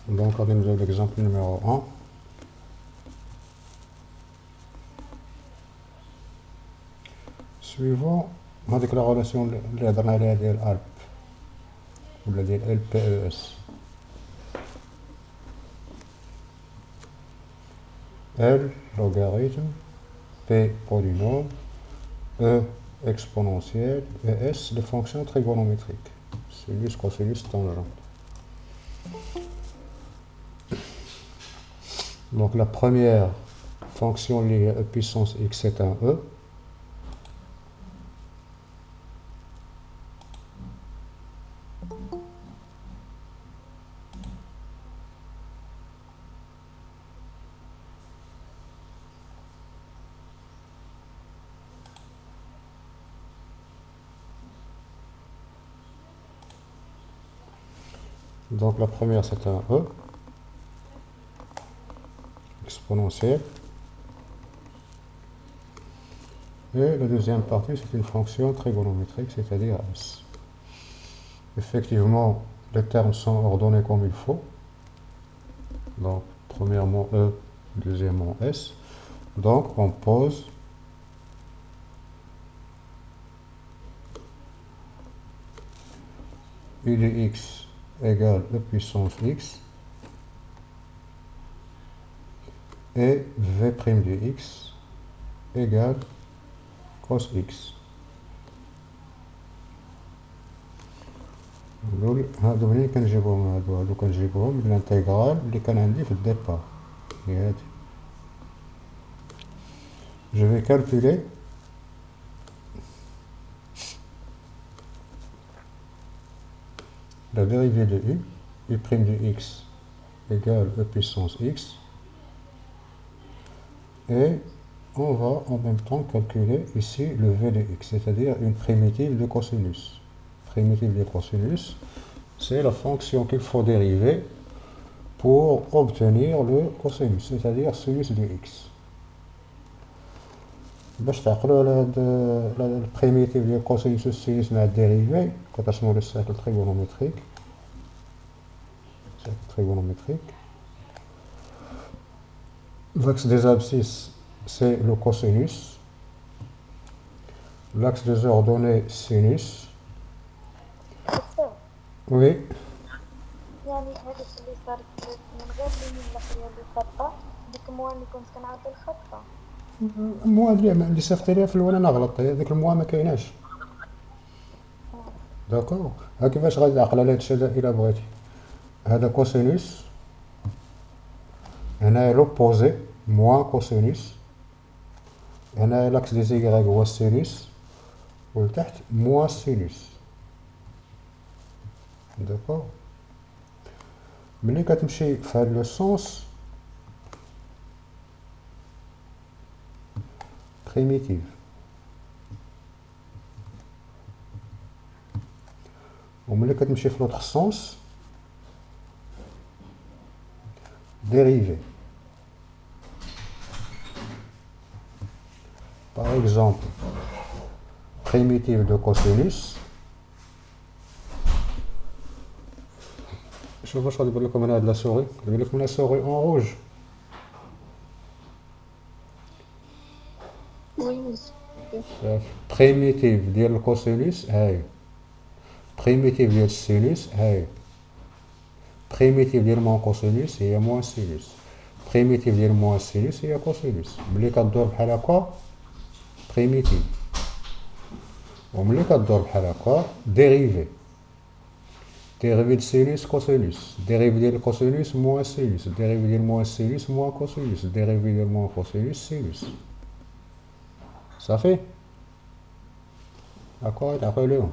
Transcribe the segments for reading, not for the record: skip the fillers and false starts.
Donc, on a l'exemple numéro 1. Suivant la relation اللي هضرنا عليها ديال ALP ولا ديال LPES. L logarithme, P polynôme, E exponentielle et S les fonctions trigonométriques. Sinus, cosinus, tangente. Donc la première fonction liée à E puissance x c'est un E. Donc la première c'est un E exponentielle. Et la deuxième partie c'est une fonction trigonométrique, c'est-à-dire S. Effectivement, les termes sont ordonnés comme il faut. Donc premièrement E, deuxièmement S. Donc on pose U de x égale E puissance x et V' de x égale cos x. هادو منين كنجيبوهم هادو كنجيبوهم من الانتيغرال اللي كان عندي في الديبار هي هادي. Je vais calculer la dérivée de u, u' de x égale E puissance x, et on va en même temps calculer ici le v de x, c'est-à-dire une primitive de cosinus. Primitive de cosinus, c'est la fonction qu'il faut dériver pour obtenir le cosinus, c'est-à-dire sinus de x. باش تعقلوا على هاد البريميتيف ديال كوسينوس والسينوس مع الديريفي كترسموا لي السيركل تريغونومتريك. L'axe des abscisses c'est le cosinus. L'axe des ordonnées sinus. Oui. يعني هذاك اللي صار من غير اللي الخطة ديك الموا اللي كنت كنعطي الخطة. الموا اللي صيفطتي ليها في الاول انا غلطت، هذيك الموا ما كايناش. داكور، ها كيفاش غادي تعقل على هادشي الا بغيتي. هذا كوسينوس، هنايا لوبوزي موان كوسينوس، هنايا لاكس دي زيغريك هو السينوس، ولتحت موان سينوس. داكور، ملي كتمشي في هاد لو سونس primitive. وملي كتمشي في l'autre sens dérivé. Par exemple, primitive de cosinus. شوف واش غادي يبان لكم هنا هاد لا سوري، يبان لكم لا سوري اون روج. primitive ديال الكوسينوس هاي، primitive ديال السينوس هاي، primitive ديال موان كوسينوس هي موان سينوس، primitive ديال موان سينوس هي كوسينوس. ملي كدور بحال هكا primitive، وملي كدور بحال هكا ديريفي. ديريفي د سينوس كوسينوس، ديريفي ديال الكوسينوس موان سينوس، ديريفي ديال موان سينوس موان كوسينوس، ديريفي ديال موان كوسينوس سينوس. صافي هاكا تعقلوا ليهم.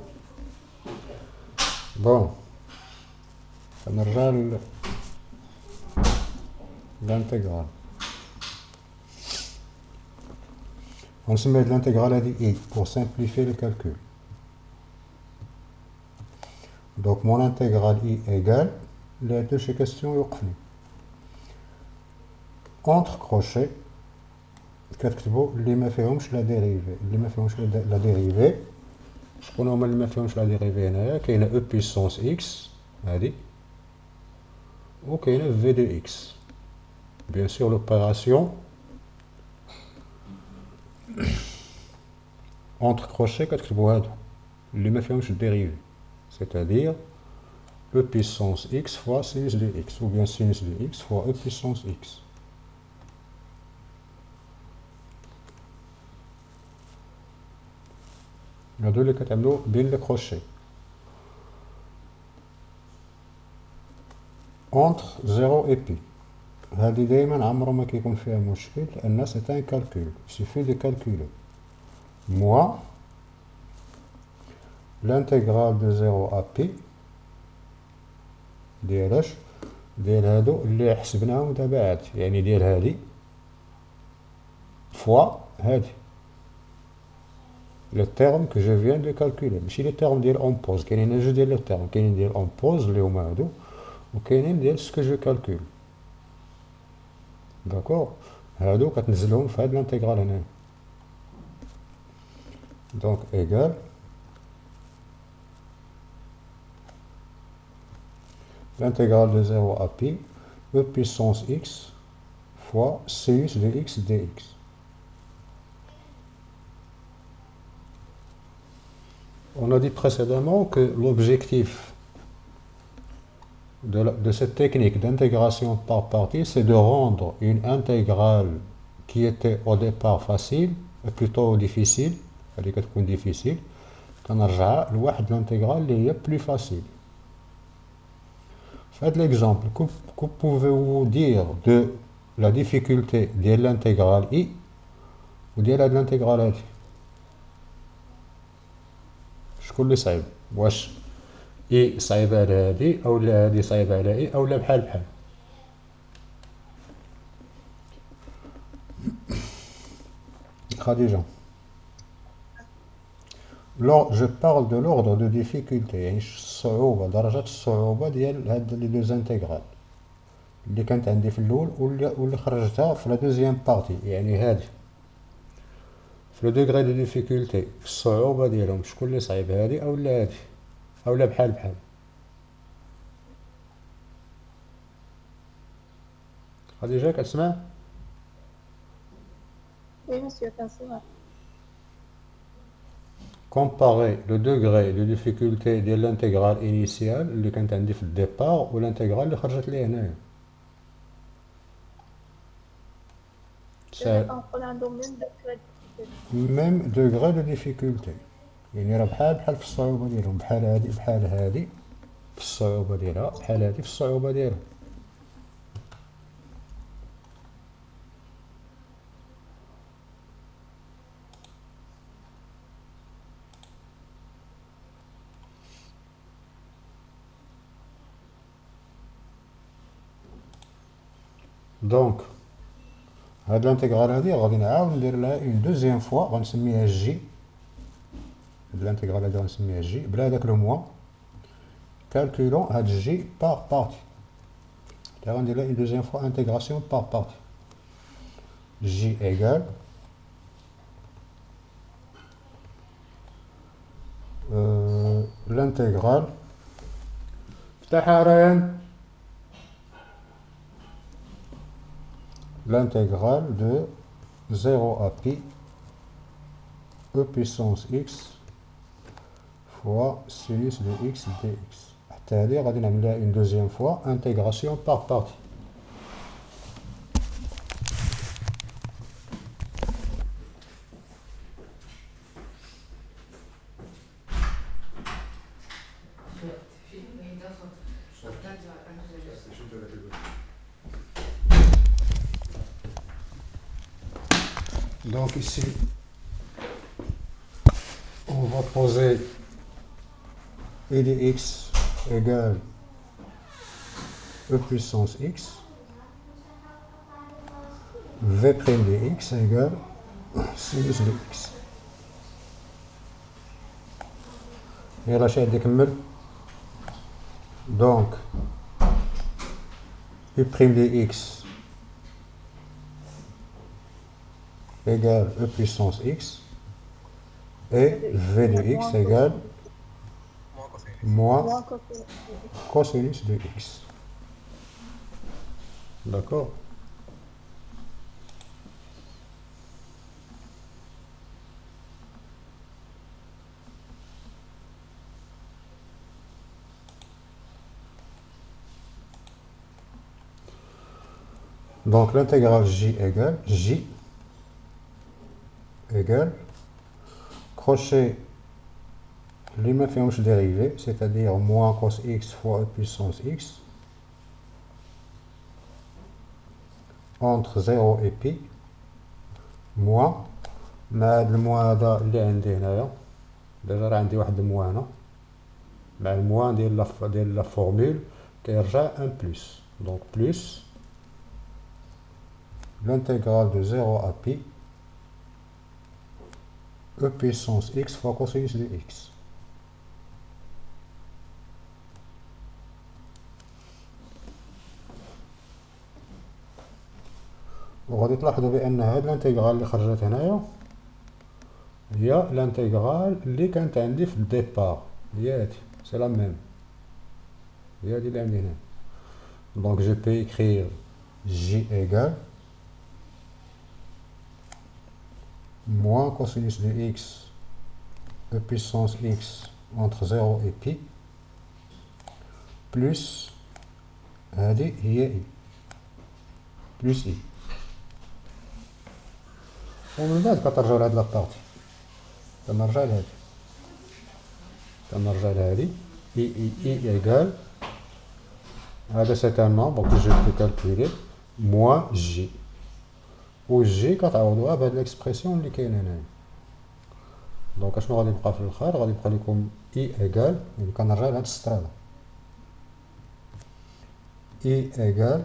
بون كنرجع للانتيغرال. غنسمي هاد الانتيغرال هادي اي pour simplifier le calcul. Donc mon intégrale i égale les deux chez question يوقفني entre crochets كتكتبوا اللي ما فيهمش لا ديريفي. اللي ما فيهمش لا ديريفي شكون هما اللي ما فيهمش لا ديريفي؟ هنايا كاينه او بيسونس اكس هادي وكاينه في دو اكس. بيان سور لوبيراسيون اونتر كروشي كتكتبوا هادو اللي ما فيهمش الديريفي، c'est-à-dire e puissance x fois sinus de x, ou bien sinus de x fois e puissance x. هادو اللي كتعملو بين لي كروشي اونتر 0 et pi. هادي دايما عمرو ما كيكون فيها مشكل لان سي ان كالكول، suffit de calculer moins l'intégrale de 0 à pi ديال ديال هادو اللي حسبناهم دابا عاد، يعني ديال هادي فوا هادي لو تيرم كو جو فيان دو كالكولي، ماشي لي تيرم ديال اون بوز. كاينين جوج ديال لو تيرم، كاينين ديال اون بوز اللي هما هادو، وكاينين ديال سكو جو كالكول. داكور، هادو كتنزلهم في هاد لانتيغرال هنا. دونك ايكال l'intégrale de 0 à pi e puissance x fois sinus de x dx. On a dit précédemment que l'objectif de cette technique d'intégration par partie, c'est de rendre une intégrale qui était au départ facile, plutôt difficile, c'est-à-dire qu'elle est difficile, كنرجعها لواحد l'intégrale اللي هي plus facile. Faites l'exemple, que pouvez-vous dire de la difficulté de l'intégrale i ou de l'intégrale هادي؟ شكون اللي صعيب؟ واش اي صعيبه على هادي او لا هادي صعيبه على اي او لا بحال بحال؟ خديجه. Je parle de l'ordre de difficulté، يعني الصعوبة، درجة الصعوبة ديال هاد لي دوز انتيغرال اللي كانت عندي في الأول واللي خرجتها في لا دوزيام بارتي، يعني هادي في لو دوغري دو ديفيكولتي، في الصعوبة ديالهم شكون اللي صعيب، هادي أو لا هادي أو لا بحال بحال؟ خديجة كتسمع؟ وي مسيو كنسمع. Comparer le degré de difficulté de l'intégrale initiale اللي كانت عندي في الديبار والانتيغرال اللي خرجت لي هنايا. كنقول عندهم ميم دوغري دو ديفيكولتي، يعني راه بحال في الصعوبة ديالهم، بحال هادي بحال هادي في الصعوبة ديالها، بحال هادي في الصعوبة ديالها. دونك هاد الانتيغرال هادي غادي نعاود ندير لها اون دوزيام فوا، غنسميها جي. هاد الانتيغرال هادي غنسميها جي بلا هداك لو موان. كالكولون هاد جي بار بارتي، غندير لها اون دوزيام فوا انتيغراسيون بار بارتي. جي ايكال l'intégrale افتحها ريان، l'intégrale de 0 à pi e puissance x fois sinus de x dx. حتى هادي غادي نعمل لها une deuxième fois intégration par partie. Donc ici, on va poser e de x égale e puissance x, v' de x égale sinus de x. يلا شي عندي كمل. Donc u' de x égale e puissance x et v de x égale moins cosinus de x. D'accord. Donc l'intégrale j égale crochet les mêmes dérivées, c'est-à-dire moins cos x fois e puissance x entre 0 et pi moins مع هاد الموان هذا اللي عندي هنايا ديجا راه عندي واحد الموانه مع الموان ديال لا فورمول كيرجع ان بلس دونك بلس l'intégrale de 0 à pi e puissance x fois cosinus de x. وغادي تلاحظوا بان هاد الانتيغرال اللي خرجت هنايا هي الانتيغرال اللي كانت عندي في الديبار، هي هادي سي لا ميم، هي هادي اللي عندي هنا. دونك جو بي écrire j égale moins cosinus de x e puissance x entre 0 et pi plus هادي هي i plus i. ومن بعد كترجعو لهاد لابارتي، كنرجع لهادي i égale هذا سي ان نومبر que je peux calculer moins j و j كتعوضوها بهاد ليكسبرسيون اللي كاينه هنايا. دونك اشنو غادي يبقى في الاخر؟ غادي يبقى لكم i égale، يعني كنرجع لهاد السطر هذا i égale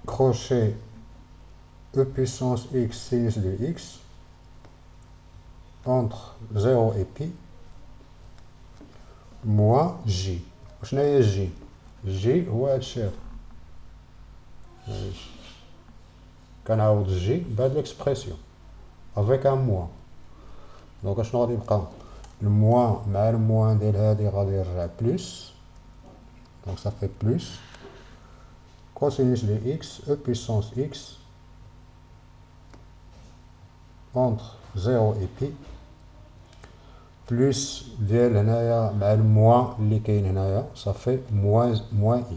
crochet e puissance x sinus de x entre 0 et pi moins j. وشنو هي j؟ j هو هادشي هذا، كنعوض j بهاد ليكسبرسيون افيك ان موان. دونك اشنو غادي يبقى؟ الموان مع الموان ديال هادي غادي يرجع بلس، دونك صافي بلس cosinus de x e puissance x entre 0 et pi بلس ديال هنايا مع الموان اللي كاين هنايا صافي موان i.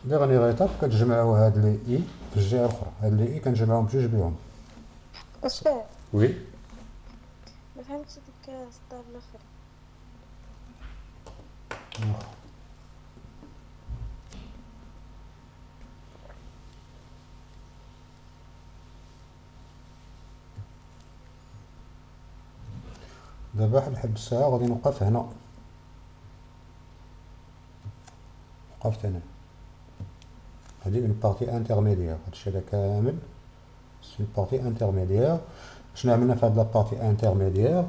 ديغنيغ ايتاب كتجمعوا هاد لي i في الجهه الاخرى، هاد لي i كنجمعهم بجوج بهم. أستاذ وي ما فهمتش ديك السطر الاخر. دابا واحد الحب الساعه غادي نوقف هنا، وقفت هنا. هادي اون بارتي انترميديير، هادشي هذا كامل سي اون بارتي انترميديير. شنو عملنا في هاد لا بارتي انترميديير؟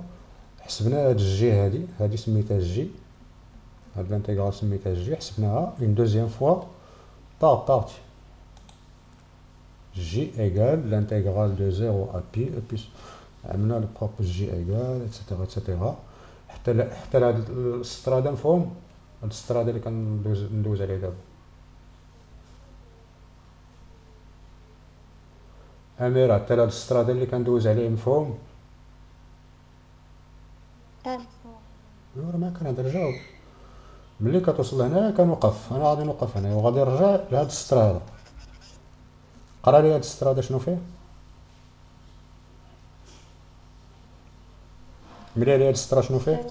حسبنا هاد الجي هادي سميتها جي، هاد الانتيغرال سميتها جي، حسبناها اون دوزيام فوا بار بارتي. جي ايغال لانتيغرال دو 0 ا بي او بلس، عملنا لو بروبر جي ايغال اكسيتيرا اكسيتيرا حتى لهاد السطر هذا مفهوم، هاد السطر هذا اللي كندوز عليه دابا. أميرة حتى لهاد السطر هذا اللي كندوز عليه مفهوم؟ مفهوم. ايوا راه ما كنهضر جاوب. ملي كتوصل هنايا كنوقف، انا غادي نوقف هنايا وغادي نرجع لهاد السطر هذا. قرا لي هاد السطر هذا شنو فيه؟ ملي هاد السطر شنو فيه؟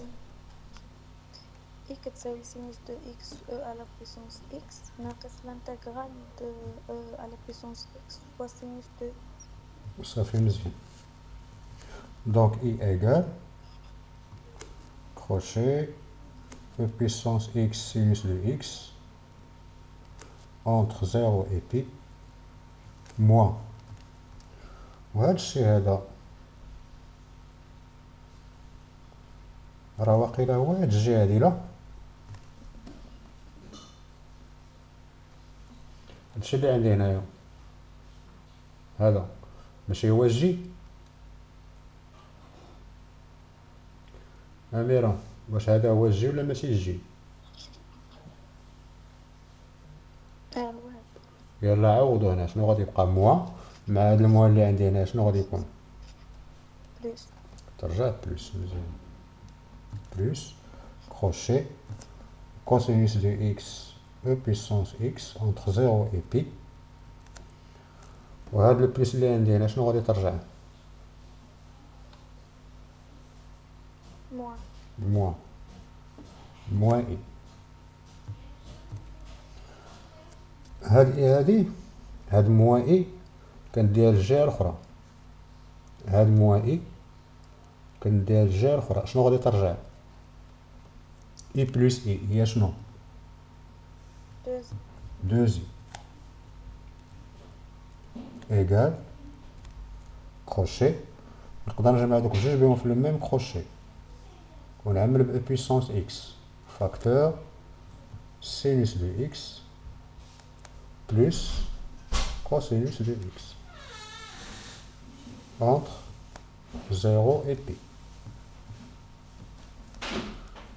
i كتساوي سينوس دو x e à la puissance x ناقص l'intégrale de e à la puissance x fois sinus de صافي مزيان. دونك i égale crochet e puissance x sinus de x entre 0 et pi moins. وهاد الشي هذا راه واقيلا هو هاد الجي هادي، لا هادشي اللي عندي هنايا هذا ماشي هو الجي. أميرة واش هذا هو الجي ولا ماشي الجي؟ واحد. يلا عوضوا هنا، شنو غادي يبقى موا مع هاد الموا اللي عندي هنا شنو غادي يكون؟ بلس. ترجع بلس، مزيان. بلس كروشي كوسينوس دو اكس او بيسونس اكس انتر 0 و بي، وهاد البلس اللي عندي هنا شنو غادي ترجع؟ موان. موان. موان اي. هاد موان اي كندير الجهة الاخرى، هاد موان اي كندير الجهة الاخرى، شنو غادي ترجع؟ اي بلس اي هي شنو؟ دوزي ايكال كروشي، نقدر نجمع دوك الجوج بهم في لو ميم كروشي ونعمل ب بيسونس اكس فاكتور سينوس دو اكس بلس كوسينوس دو اكس entre 0 et pi.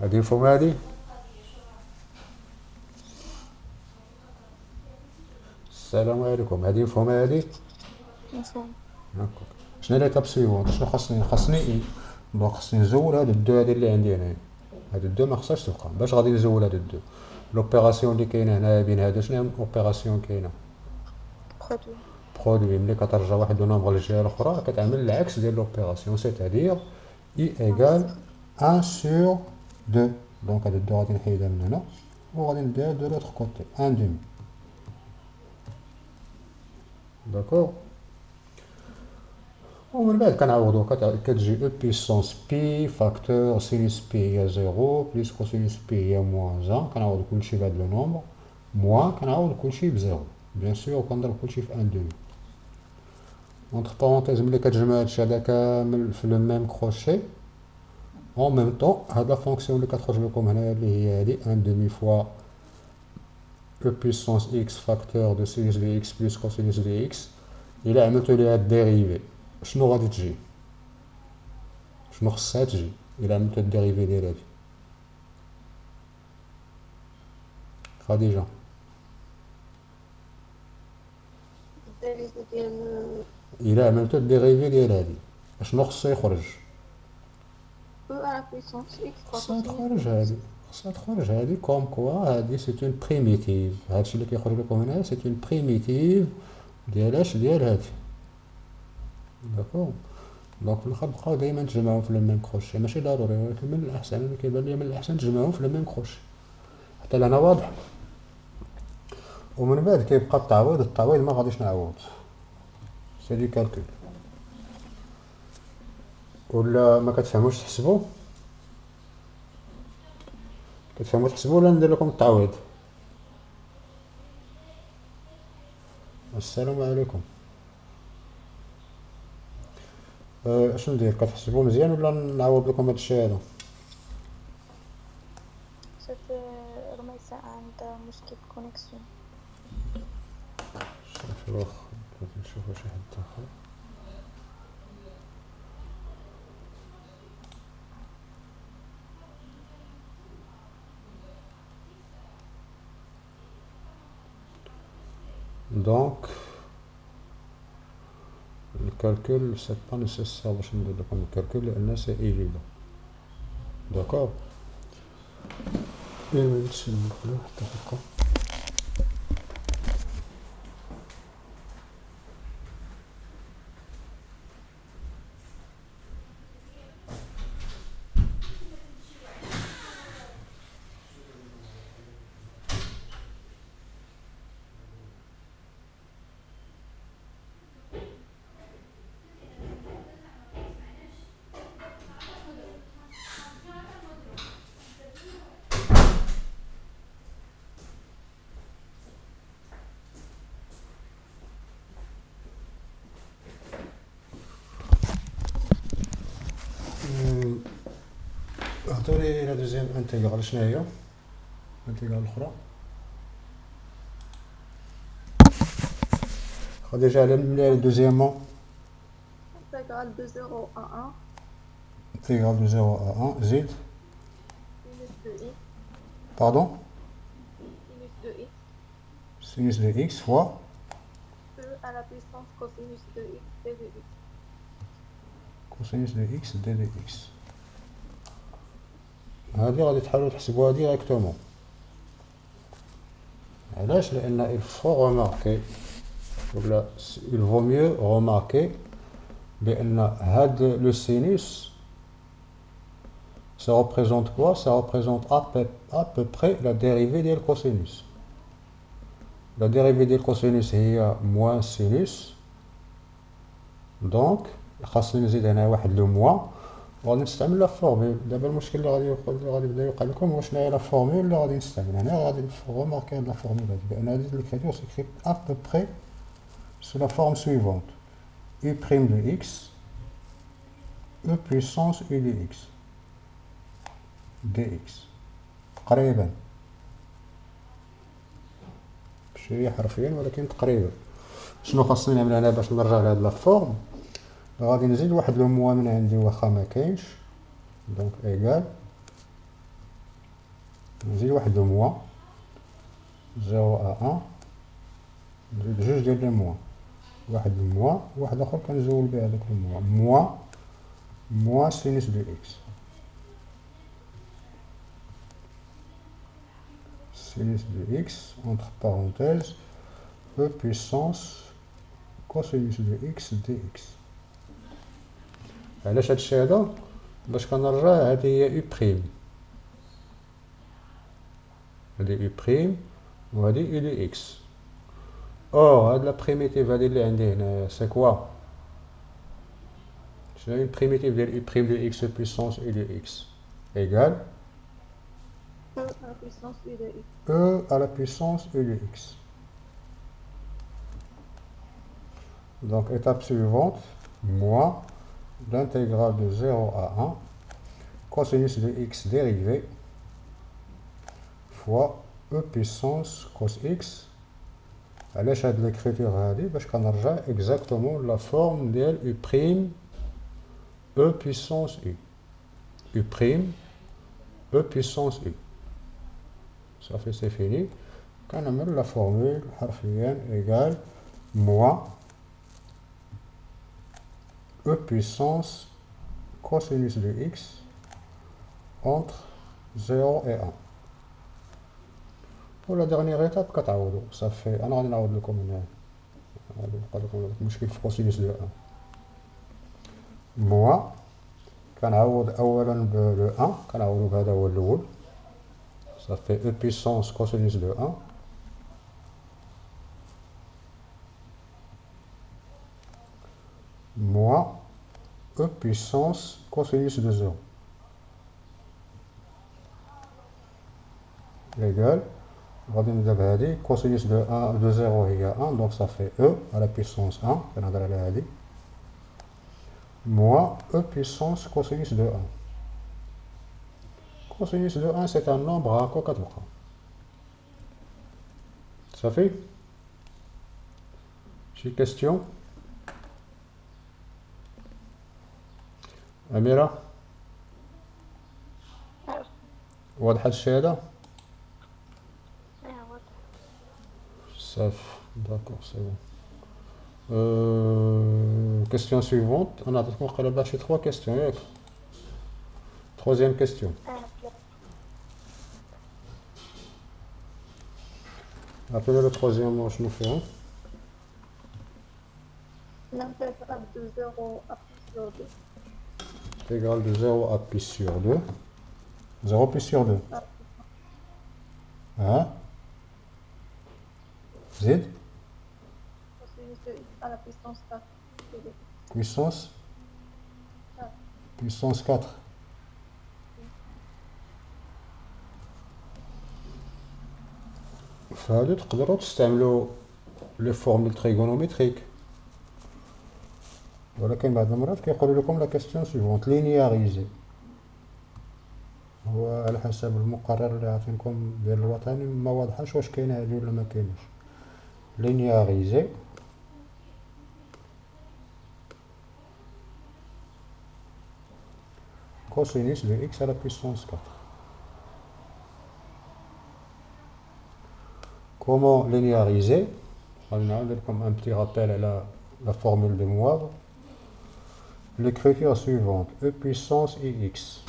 هادي مفهوم هادي؟ السلام عليكم، هادي مفهوم هادي؟ مفهوم. هاكا. شنو ليطاب سويفونت؟ شنو خاصني اي، دونك خاصني نزول هاد الدو هادي اللي عندي هنايا، هاد الدو مخصهاش تبقى، باش غادي نزول هاد الدو؟ لوبيراسيون اللي كاينه هنايا بين هادو شنو هي اوبيراسيون كاينه؟ برودوي. برودوي، ملي كترجع واحد لو نومبر للجهه الاخرى كتعمل العكس ديال لوبيراسيون، سيتادير اي ايكال 1 sur 2. دونك هاد الدو غادي نحيدها من هنا وغادي ندير دو لوتر كوتي 1 demi. داكور. ومن بعد كنعوضو كتجي او بيسونس بي فاكتور سينوس بي هي 0 بلس كوسينوس بي هي موان 1، كنعوض كلشي بهاد لو نومبر، موان كنعوض كلشي ب0 بيان سور، وكنضرب كلشي في 1 demi. اونتر بارونتيز ملي كتجمع هادشي هذا كامل في لو ميم كروشي اون ميم طون، هاد لا فونكسيون اللي كتخرج لكم هنايا اللي هي هادي 1 demi فوا او بيسونس اكس فاكتور دو سينوس دو اكس بلس كوسينوس دو اكس، الا عملتو ليها الديريفي شنو غادي تجي؟ شنو خصها تجي الا عملتو الديريفي ديال هادي؟ خديجة الدرجة ديال الا عملتو الديريفي ديال هادي شنو خصو يخرج؟ او على بويسونس اكس خصها تخرج هادي كوم كوا هادي سي اون بريميتيف، هادشي اللي كيخرج لكم هنايا سي اون بريميتيف ديال ديال هادي. داكور. دونك في الاخر بقاو دايما تجمعوهم في لو ميم كروشي، ماشي ضروري ولكن من الاحسن، انا كيبان لي من الاحسن تجمعوهم في لو ميم كروشي حتى لهنا واضح. ومن بعد كيبقى التعويض ما غاديش نعوض، سي دي كالكول. ولا ما كتفهموش تحسبوا؟ كتفهموا تحسبوا ولا ندير لكم التعويض؟ السلام عليكم. اش ندير؟ كتحسبوا مزيان ولا نعوض لكم هادشي هذا؟ شوف رميسة عندها مشكل كونيكسيون. نشوفوا شي حد اخر. دونك الكالكول سي با نيسيسير باش ندير لكم الكالكول لان سي ايفيدون. داكور. حتى دقيقة. عطوني لا دوزيام انتيغرال شنو هي؟ الانتيغرال الاخرى خديجة علم لي دوزيامون. انتيغرال دو 0 à 1. انتيغرال دو 0 à 1 زيد Pardon? Sinus de x, Sinus de x fois e à la puissance cosinus de x d de x. cosinus de x d de x. هذه غادي تحاولوا تحسبوها ديريكتومون. علاش؟ لأن il faut remarquer ولا il vaut mieux remarquer بأن هاد le sinus ça représente quoi? Ça représente à peu près la dérivée ديال cosinus. La dérivée ديال cosinus هي moins sinus. دونك خاصني نزيد هنا واحد لو موان وغادي نستعمل لا فورمول. دابا المشكل اللي غادي يبدا يوقع لكم هو شنو هي لا فورمول اللي غادي نستعمل. هنا غادي روماركي هاد لا فورمول هادي بان هادي ليكريتور سيكريت ا بو بري سو لا فورم سويفونت u prime de x e puissance u de x dx تقريبا ماشي حرفيا ولكن تقريبا. شنو خاصني نعمل هنا باش نرجع لهاد لا فورم؟ غادي نزيد واحد لو موان من عندي واخا ما كاينش. دونك ايكال نزيد واحد لو موان 0 à 1 نزيد جوج ديال لي موان واحد الموان واحد اخر كنزول به هذاك الموان موان سينوس دو اكس sinus de x entre parenthèses e puissance cosinus de x dx. علاش هادشي هذا؟ باش كنرجع هادي هي u prime هادي u prime وهادي u de x. اور هاد لا بريميتيف هادي اللي عندي هنا سي كوا؟ شنو هي البريميتيف ديال u prime de x puissance u de x égale E à la puissance u de x. e à la puissance u de x. Donc étape suivante, moins l'intégrale de 0 à 1 cosinus de x dérivé fois e puissance cos x. علاش هاد l'écriture هادي؟ باش كنرجع exactement la forme ديال u prime e puissance u. u prime e puissance u. Ça fait c'est fini. كنعمل la formule حرفيا égale moins e puissance cosinus de x entre 0 et 1. Pour la dernière étape كتعوضوا صافي. انا غادي نعوض لكم هنا غادي نبقى لكم المشكل في cosinus de 1 moins كنعوض اولا ب 1 كنعوضو بهذا هو الاول صافي e puissance cosinus de 1 moins e puissance cosinus de 0 égale غادي نبدا بهادي cosinus de 1 de 0 هي 1 donc ça fait e à la puissance 1 كنهضر على هادي moins e puissance cosinus de 1. Cosinus de 1 c'est un nombre هاكا كتبقى صافي. شي كاستيون؟ أميرة واضح هادشي هذا؟ صافي داكور سي بون. Question suivante. On a encore شي 3 questions ياك؟ Troisième question. Appelez le troisième mot شنو فيها؟ L'intégrale de 0 à pi sur 2. Intégrale de 0 à pi sur 2. 0 pi sur 2. Hein? زيد Cosinus de x à la puissance 4. puissance puissance 4. فهادو تقدروا تستعملوا لي فورمول تريغونوميتريك ولكن بعض المرات كيقولوا لكم لا كاستيون سيفونت لينياريزي. هو على حسب المقرر اللي عاطينكم ديال الوطني ما واضحاش واش كاينه هادي ولا ما كاينش. لينياريزي cosinus de x à la puissance 4. Comment linéariser? Comme un petit rappel à la formule de Moivre. L'écriture suivante, e puissance ix.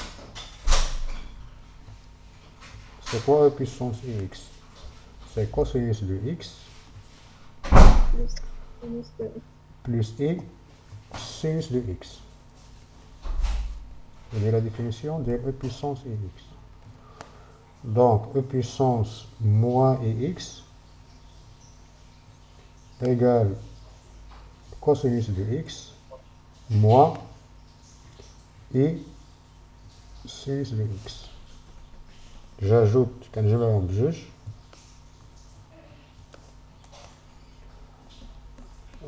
C'est quoi e puissance ix? C'est cosinus de x plus i sinus de x. Et la définition de e puissance ix. Donc, e puissance moins ix égale cosinus de x moins i sinus de x. J'ajoute quand je vais en juge.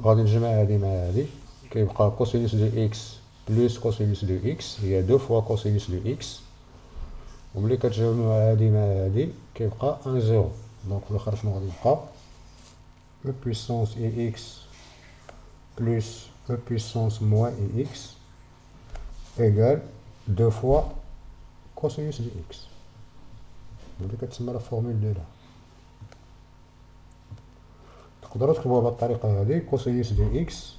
غادي نجمع هذه مع هذه كيبقى كوسينوس دو اكس بلس كوسينوس دو اكس هي دو فوا كوسينوس دو اكس وملي كتجمع هذه مع هذه كيبقى ان زيرو دونك في الاخر شنو غادي يبقى او بويسونس اي اكس بلس او بويسونس موان اي اكس ايكال دو فوا كوسينوس دو اكس اللي كتسمى لا فورمول دو لا. تقدروا تكتبوها بهذه الطريقه هذه كوسينوس دو اكس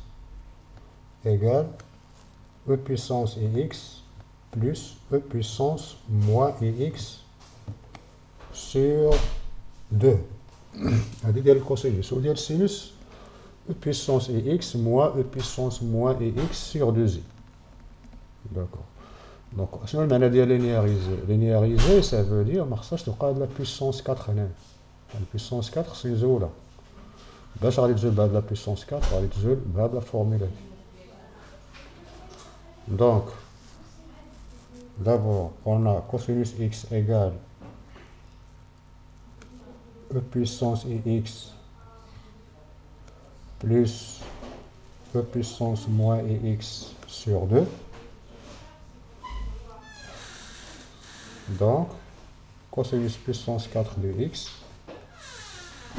ايكال او بويسونس اي اكس plus e puissance moins ix sur 2. هذه ديال الكوسينوس وديال السينوس e puissance ix moins e puissance moins ix sur 2i. D'accord. Donc شنو المعنى ديال لينياريزي؟ لينياريزي ça veut dire ما خصهاش تبقى هاد لا puissance 4 هنا. لا puissance 4 سي زولا. باش غادي تزول بهاد لا puissance 4 غادي تزول بهاد لا فورمولا هادي. Donc d'abord, on a cosinus x égale e puissance ix plus e puissance moins ix sur 2. Donc, cosinus puissance 4 de x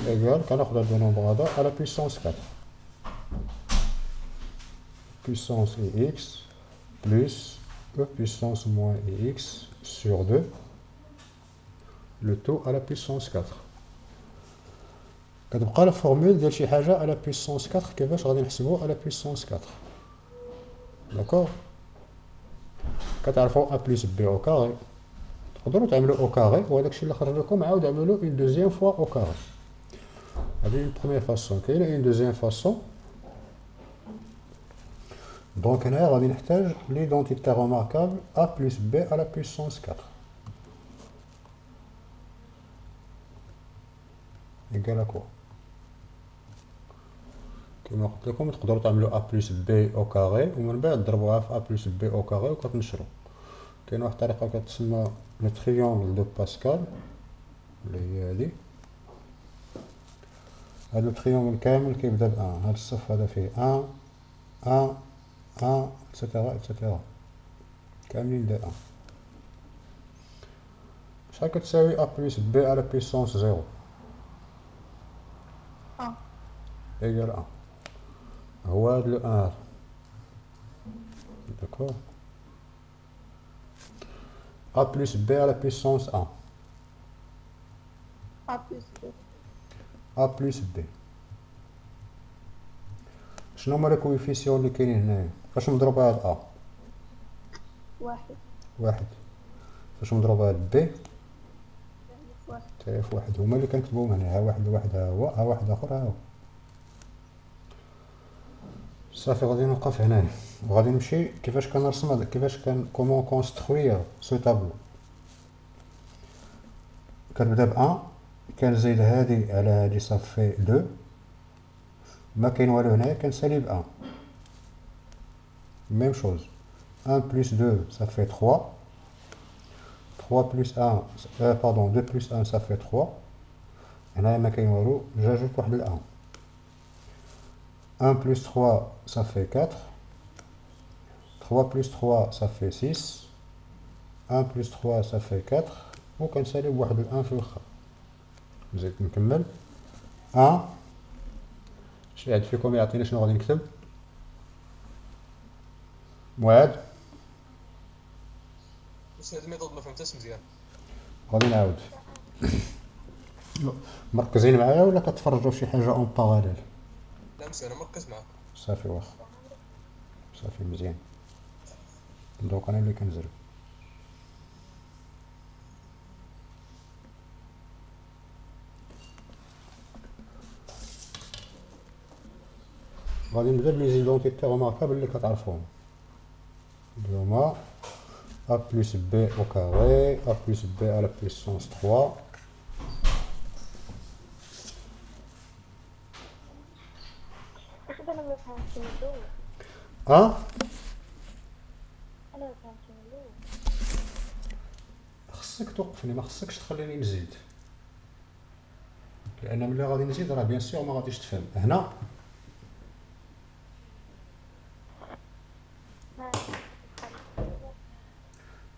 égale, quand on a le nombre à la puissance 4. Puissance ix plus e puissance moins x sur 2, le tout à la puissance 4. كتبقى لا فورمول ديال شي حاجه على puissance 4 كيفاش غادي نحسبوه على puissance 4. داكوغ كتعرفوا a plus b au carré تقدروا تعملوا au carré وهذاك الشيء اللي خرج لكم عاود عملوا une deuxième fois au carré. هذه une première façon. كاينه une deuxième façon. Donc هنايا غادي نحتاج l'identité remarquable a plus b à la puissance 4 égale à quoi؟ كما قلت لكم تقدروا تعملوا a plus b au carré ومن بعد تضربوها في a plus b au carré وكتنشروا. كاين واحد الطريقه كتسمى لو تريونغل دو باسكال اللي هي هادي. هاد لو تريونغل كامل كيبدا ب 1. هاد الصف هذا فيه 1 1 1 etc etc كاملين د 1. شحال كتساوي a plus b à la puissance 0 égale 1. هو هاد لو 1 d'accord. a plus b à la puissance 1 a plus b. شنو هما لي كويفيسيون اللي كاينين هنايا؟ فاش نضربها هاد ا واحد فاش نضربها هاد بي تاهي في واحد. هما اللي كنكتبوهم هنا ها واحد لواحد ها هو ها واحد اخر ها هو. صافي غادي نوقف هنايا وغادي نمشي كيفاش كنرسم هذا كيفاش كومون كونستروير سو طابلو. كنبدا ب 1 كنزيد هادي على هادي صافي 2 ما كاين والو هنايا كنسالي ب 1 même chose 1 plus 2 ça fait 3 3 plus 1 pardon 2 plus 1 ça fait 3 هنايا ما كاين والو j'ajoute واحد ل 1 1 plus 3 ça fait 4 3 plus 3 ça fait 6 1 plus 3 ça fait 4 وكنسالي بواحد ل 1 في الاخر. نزيد نكمل 1 شي واحد فيكم يعطيني شنو غادي نكتب؟ معاد بس هاد الميثود ما فهمتهاش مزيان. غادي نعاود مركزين معايا ولا كتفرجوا في شي حاجه اون باراليل؟ لا مسيو انا مركز معاك. صافي واخا، صافي مزيان. دوك انا اللي كنزرب. غادي نبدا بلي زيدونتيتي روماركابل اللي كتعرفوهم، اللي هما a plus b au carré, a plus b à la puissance 3. واش انا ما فهمتش من الاول؟ اه انا ما فهمتش من الاول. خصك توقفني، ما خصكش تخليني نزيد، لان ملي غادي نزيد راه بيان سور ما غاديش تفهم. هنا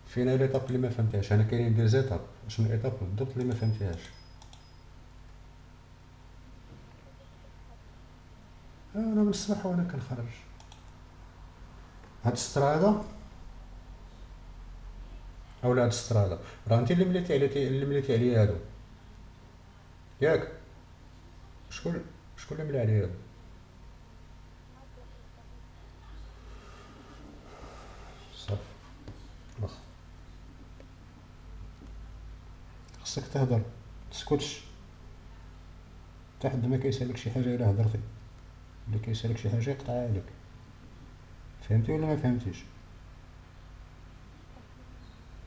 فينا ليطاب اللي ما فهمتهاش. انا كاينين دي زيتاب، شنو الايطاب بالضبط اللي ما فهمتهاش؟ انا من الصباح وانا كنخرج. هاد السطر هذا اولا هاد السطر هذا راه انت اللي مليتي عليا هادو، ياك؟ شكون اللي ملي عليا هادو؟ صافي واخا، خصك تهضر، تسكتش حتى حد ما كيسالك شي حاجه. الا هضرتي اللي كيسالك شي حاجه يقطعها عليك. فهمتي ولا ما فهمتيش؟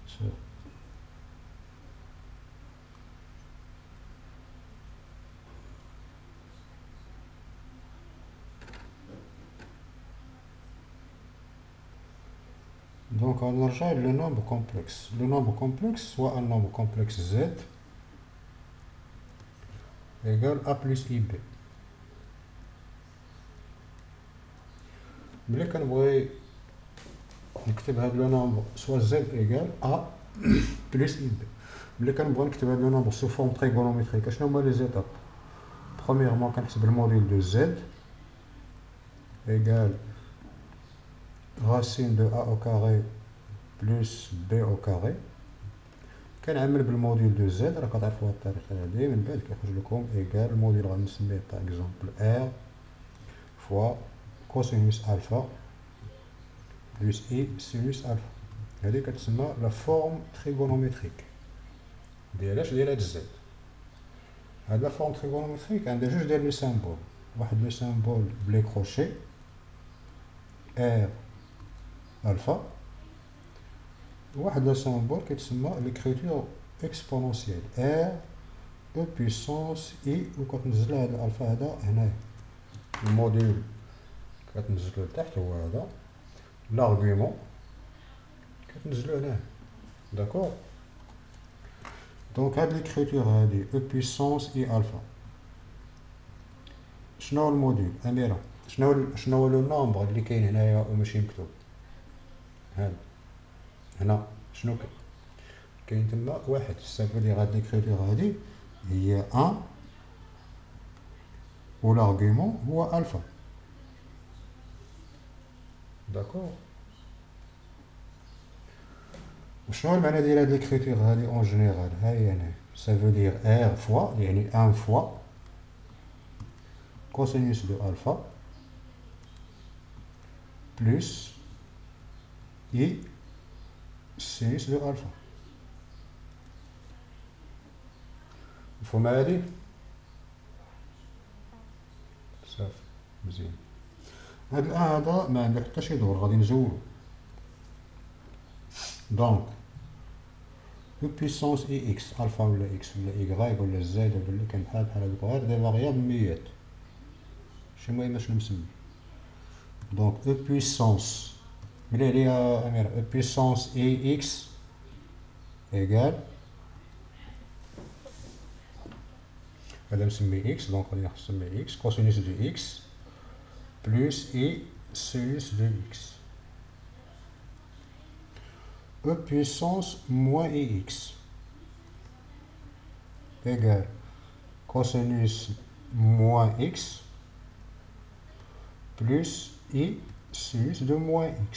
صافي. دونك غادي نرجع لو نومبر كومبلكس. لو نومبر كومبلكس هو ان نومبر كومبلكس زد égal a plus ib. ملي كنبغي نكتب هاد لو نومبر سوا زد égal a plus ib، ملي كنبغي نكتب هاد لو نومبر سو فورم تريغونوميتريك اشنو هما لي زيتاب؟ برومييرمون كنحسب الموديل دو زد égal racine de a au carré plus b au carré. كنعمل بالموديل دو زد، راه كتعرفوا هاد الطريقه هادي. من بعد كيخرج لكم ايكال الموديل غنسميه باغ اكزومبل ار فوا كوسينوس الفا بلس اي سينوس الفا. هادي كتسمى لا فورم تريغونوميتريك ديال هاد الزد. هاد لا فورم تريغونوميتريك عندها جوج ديال لي سامبول، واحد لو سامبول بلي كروشي ار الفا، واحد لو سامبول كيتسمى ليكريتور اكسبونونسيال ار او بويسونس اي، وكتنزل هاد الالفا هذا هنايا. الموديل كتنزلو لتحت هو هذا، لارغيومون كتنزلو هنايا. داكور؟ دونك هاد ليكريتور هادي او بويسونس اي الفا. شنو هو الموديل اميره؟ شنو هو لو نومبر اللي كاين هنايا وماشي مكتوب؟ هذا هنا شنو كاين تما؟ واحد. سافو دير هاد ليكريتور هادي هي ان و لارغيومون هو الفا. داكور؟ وشنو المعنى ديال هاد ليكريتور هادي اون جينيرال؟ ها هي هنا. سافو دير ار فوا يعني ان فوا كوسينوس دو الفا بلس اي سينوس دو الفا. مفهوم هادي؟ صافي مزيان. هاد الان هذا ما عنده حتى شي دور، غادي نزولو. دونك او بويسونس اي اكس الفا ولا اكس ولا ايكغيك ولا زد ولا اللي كان بحال هادوك غير دي فاريابل ميات، شي مهم شنو مسمي. دونك او بويسونس ملي عليا امير او بويسونس اي اكس ايكال هذا مسمي اكس، دونك غادي نسمي اكس كوسينوس دو اكس بلس اي سينوس دو اكس e puissance moins ix égale cosinus moins x plus i sinus de moins x.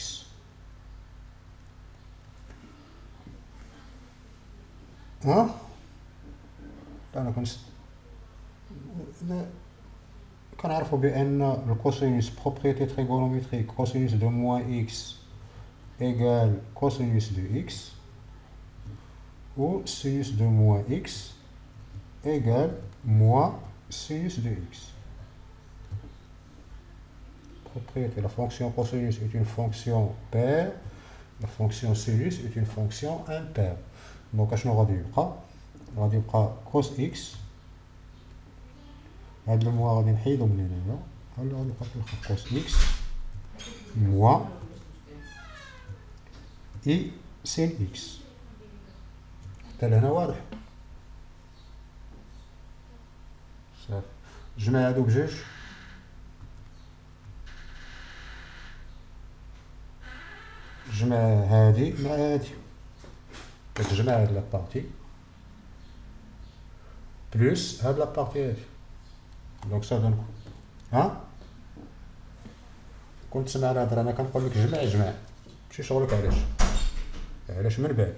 Hein? أنا كنعرفوا بأن الكوسينوس بروبريتي تريغونوميتريك كوسينوس دو موان إكس إيكال كوسينوس دو إكس و سينوس دو موان إكس إيكال موان سينوس دو إكس. Propriété, la fonction cosinus est une fonction paire, la fonction sinus est une fonction impaire. Donc اشنو غادي يبقى cos x هاد الموا غادي نحيدو من هنايا غادي يبقى في الاخر cos x موا اي سين x. حتى لهنا واضح. صافي جمع هادو بجوج جمع هادي مع هادي كتجمع هاد لابارتي بلوس هاد لابارتي هادي دونك سا دونك ها كنت تسمع الهضره انا كنقول لك جمع ماشي شغلك علاش من بعد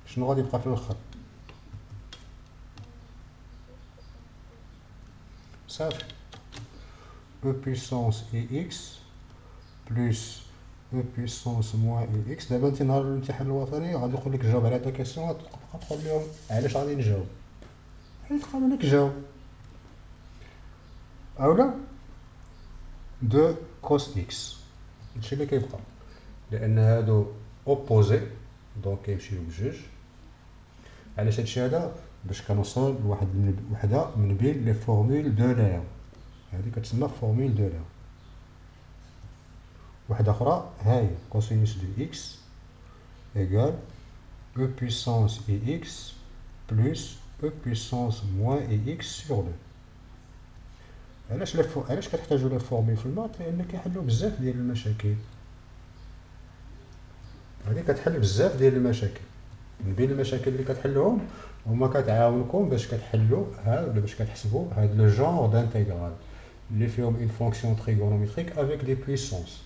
شنو غادي يبقى في الاخر صافي او بويسونس اي اكس بلس او بويسونس موان اي اكس. دابا انت نهار الامتحان الوطني غادي يقول لك جاوب على هاد الكاستيون غتبقى تقول لهم علاش غادي نجاوب حيت قالوا لك جاوب اولا دو كوس اكس هادشي اللي كيبقى لان هادو اوبوزي دونك كيمشيو بجوج. علاش هادشي هذا باش كنوصل لواحد وحده من بين لي فورمول دو لاو هادي كتسمى فورمول دو لاو. واحدة أخرى هاي كوسينوس دو إكس إيكال أو بويسونس إي إكس بلس أو بويسونس موان إي إكس سور دو. علاش كتحتاجو لي فورمول في المات؟ لأن كيحلو بزاف ديال المشاكل. هادي كتحل بزاف ديال المشاكل. من بين المشاكل اللي كتحلهم هما كتعاونكم باش كتحلو ولا باش كتحسبو هاد لو جونغ دانتيغرال اللي فيهم اون فونكسيون تريغونوميتريك افيك دي بويسونس.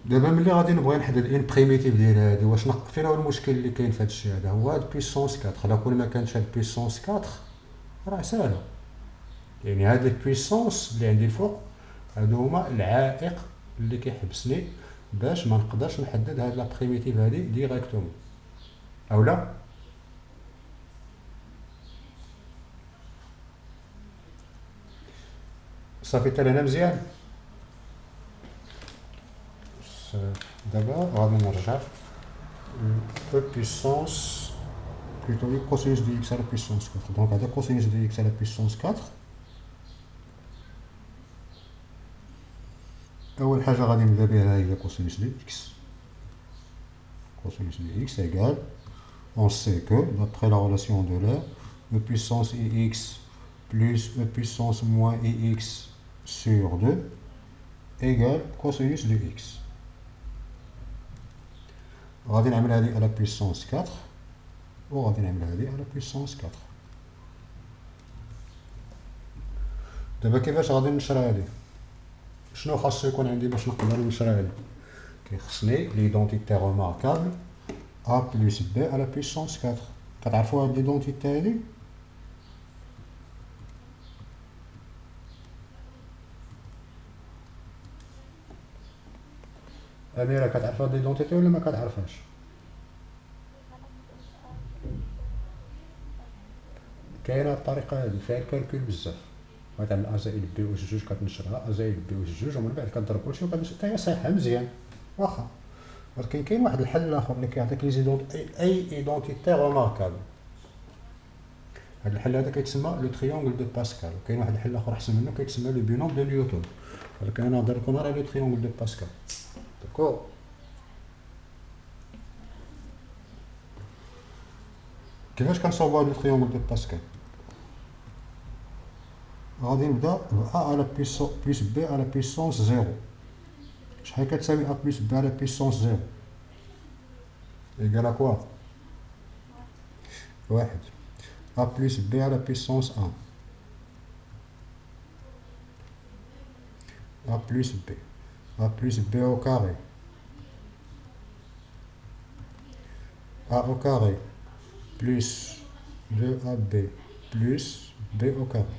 دابا ملي غادي نبغي نحدد ان بريميتيف ديال هادي واش فين هو المشكل اللي كاين في هادشي هذا؟ هو هاد بويسونس 4. لا كون ما كانتش هاد بويسونس 4 راه ساهله. يعني هاد البويسونس اللي عندي الفوق هادو هما العائق اللي كيحبسني باش ما نقدرش نحدد هاد لا بريميتيف هادي ديريكتومون اولا. صافي حتى لهنا مزيان. دابا غادي نرجع او بويسونس بلوتو كوسينوس دو اكس على بويسونس 4. دونك هذا كوسينوس دو اكس على بويسونس 4. اول حاجه غادي نبدا بها هي كوسينوس دو اكس. كوسينوس دو اكس ايكال on sait que d'après la relation de l'air e puissance ix plus e puissance moins ix sur 2 égale cosinus de x. غادي نعمل هذه على بويسونس 4 وغادي نعمل هذه على بويسونس 4. دابا كيفاش غادي نشرى هذه؟ شنو خاصو يكون عندي باش نقدر نشرى هذه؟ كيخصني ليدونتيتي روماركابل a plus b à la puissance 4. كتعرفوا هاد ليدونتيتي هادي؟ أميرة كتعرف هاد ليدونتيتي ولا ما كتعرفهاش؟ كاينه الطريقه هادي فيها الكالكول بزاف. غتعمل ا زائد بي واش جوج كتنشرها ا زائد بي واش جوج ومن بعد كضرب كلشي وكتنشر حتى هي صحيحه مزيان واخا. ولكن كاين واحد الحل اخر اللي كيعطيك اي ايدونتيتي روماركابل. هاد الحل هذا كيتسمى لو تريونغل دو باسكال. وكاين واحد الحل اخر احسن منه كيتسمى لو بينوم دو نيوتن. ولكن انا نهضر لكم على لو تريونغل دو باسكال. داكور. كيفاش كنصاوبو هاد لو تريونغل دو باسكال؟ غادي نبدا ب a على بلس b على بيسونس 0. شحال كتساوي a بلس b على بيسونس 0 ايكال كوا؟ واحد. a بلس b على بيسونس 1 a بلس b a بلس b au carré a au carré plus 2AB plus B au carré.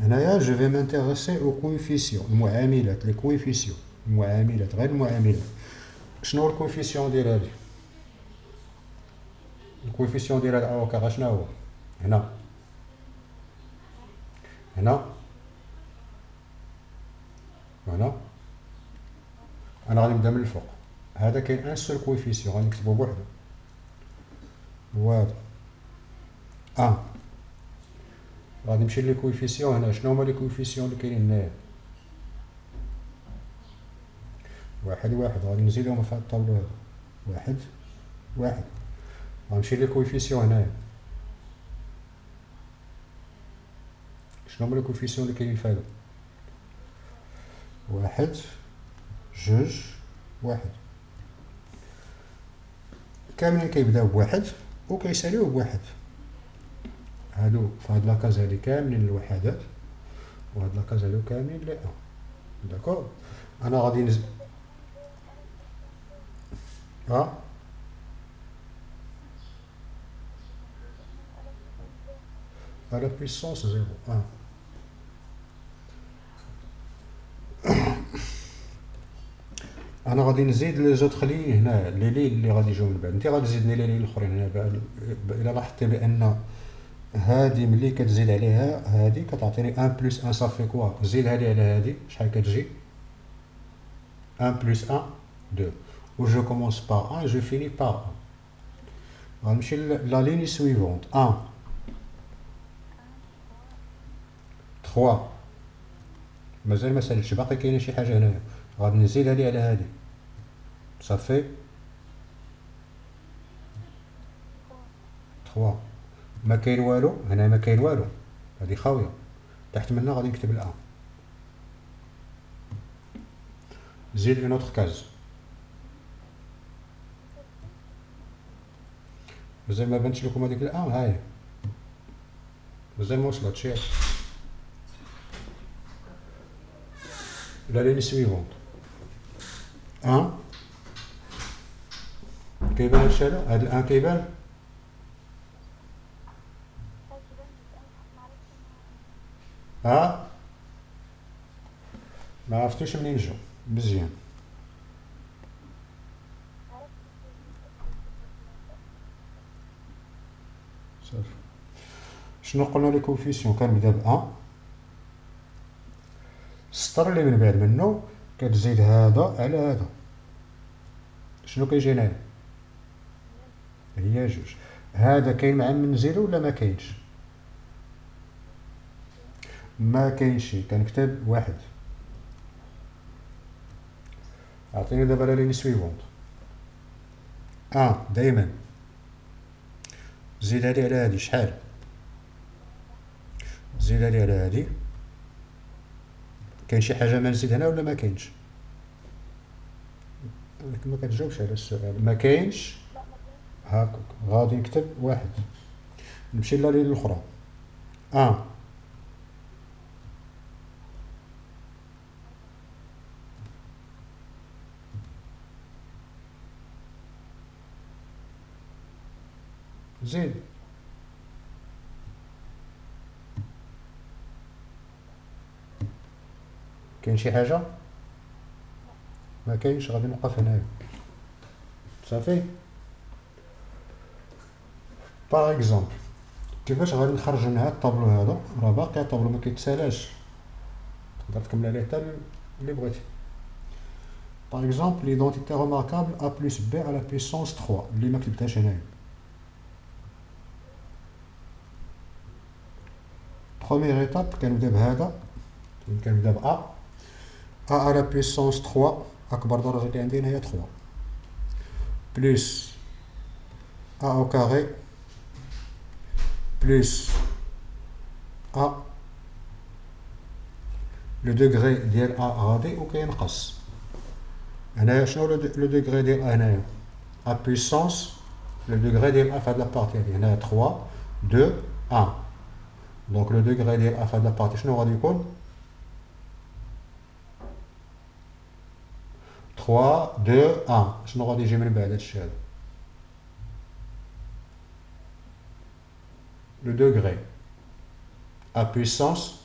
هنايا je vais m'intéresser aux coefficients المعاملات les coefficients المعاملات غير المعاملات. شنو هو الكوفيسيون ديال هادي؟ الكوفيسيون ديال هاد أ au carré شنو هو؟ هنا هنا أنا غادي نبدا من الفوق. هذا كاين ان سول كوفيسيون غادي نكتبو بوحدو وهذا غادي نمشي لي كوفيسيون هنا. شنو هما لي كوفيسيون اللي كاينين هنايا؟ واحد غادي نزيدهم في هاد الطابلو هذا واحد غنمشي لي كوفيسيون هنايا. شنو هما لي كوفيسيون اللي كاينين في هذا؟ واحد كاملين كيبداو بواحد وكيساليو بواحد. هادو في هاد لاكاز هادي كاملين الوحدات وهاد لاكاز هادو كاملين لي داكور. انا غادي نزيد على بيسونس زيرو انا غادي نزيد لي زوطخ لين هنا لي لين اللي غادي يجيو من بعد. انت غادي تزيدني لي لين الاخرين هنا. الا لاحظتي بان هادي ملي كتزيد عليها هادي كتعطيني 1 بلس 1 صافي كوا. زيد هادي على هادي شحال كتجي 1 بلس 1 2 و جو كومونس بار 1 جو فيني بار 1. غنمشي لا ليني سويفونت 1 3 مازال ما سالتش باقي كاينه شي حاجه هنايا. غادي نزيد هادي على هادي صافي 3 ما كاين والو هنا ما كاين والو هادي خاويه. تحت منها غادي نكتب الان. زيد اون اوتر كاز. مازال ما بانتش لكم هذيك الان هاي مازال ما وصلتش. لا ليني سويفونت 1 كيبان هادشي هاد الان كيبان ما عرفتوش منين جا مزيان. صافي شنو قلنا لي كوفيسيون؟ كنبدا ب 1 السطر اللي من بعد منه كتزيد هذا على هذا. شنو كيجي هنايا؟ هي جوج. هذا كاين مع من نزيدو ولا ما كاينش؟ ما كاينش. كنكتب واحد. عطيني دابا لا ليني سويفونت 1 دايما زيد هادي على هادي شحال؟ زيد هادي على هادي. كاين شي حاجه ما نزيد هنا ولا ما كاينش؟ ما كتجاوبش على السؤال. ما كاينش. هاكاك غادي نكتب واحد. نمشي لا لين الاخرى 1 زيد كاين شي حاجه؟ ما كاينش. غادي نوقف هنايا صافي. باغ اكزومبل كيفاش غادي نخرج من هاد الطابلو هذا؟ راه باقي الطابلو ما كيتسالاش تقدر تكمل عليه حتى اللي بغيتي. باغ اكزومبل ليدونتيتي روماركابل ا بلس بي على بيسونس 3 اللي ما كتبتهاش هنايا. بروميير ايتاب كنبدا بهذا كنبدا ب ا على بيسونس 3 اكبر درجه اللي عندي هي 3 بلس ا او كاري بلس ا لو دوغري ديال ا غادي وكينقص. هنايا شنو لو دوغري ديال ا؟ هنايا ا بيسونس لو دوغري ديال ا في هاد لابارتي هادي هنايا 3 2 1. دونك لو دوغري ديال ا في هاد لابارتي شنو غادي يكون؟ 3 2 1. شنو غادي يجي من بعد هادشي هذا؟ le degré à puissance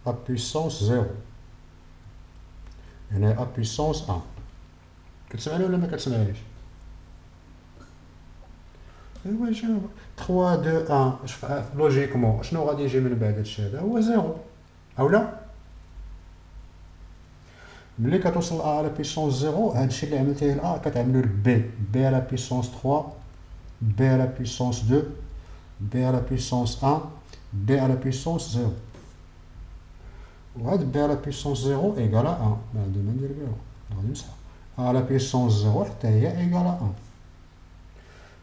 0 هنا à puissance 1 كتسمعني ولا ما كتسمعنيش؟ ايوا شنو 3 2 1 لوجيكمون شنو غادي يجي من بعد هادشي هذا؟ هو 0 اولا ملي كتوصل ا على بيسونس 0 هادشي اللي عملتيه ل كتعملو ل بي على بيسونس 3 بي على بيسونس 2 بي على بيسونس 1 بي على بيسونس 0 وهاد بي على بيسونس 0 ايكالا 1 ما عندي ما ندير بها غادي نمسحها على بيسونس 0 حتى هي ايكالا 1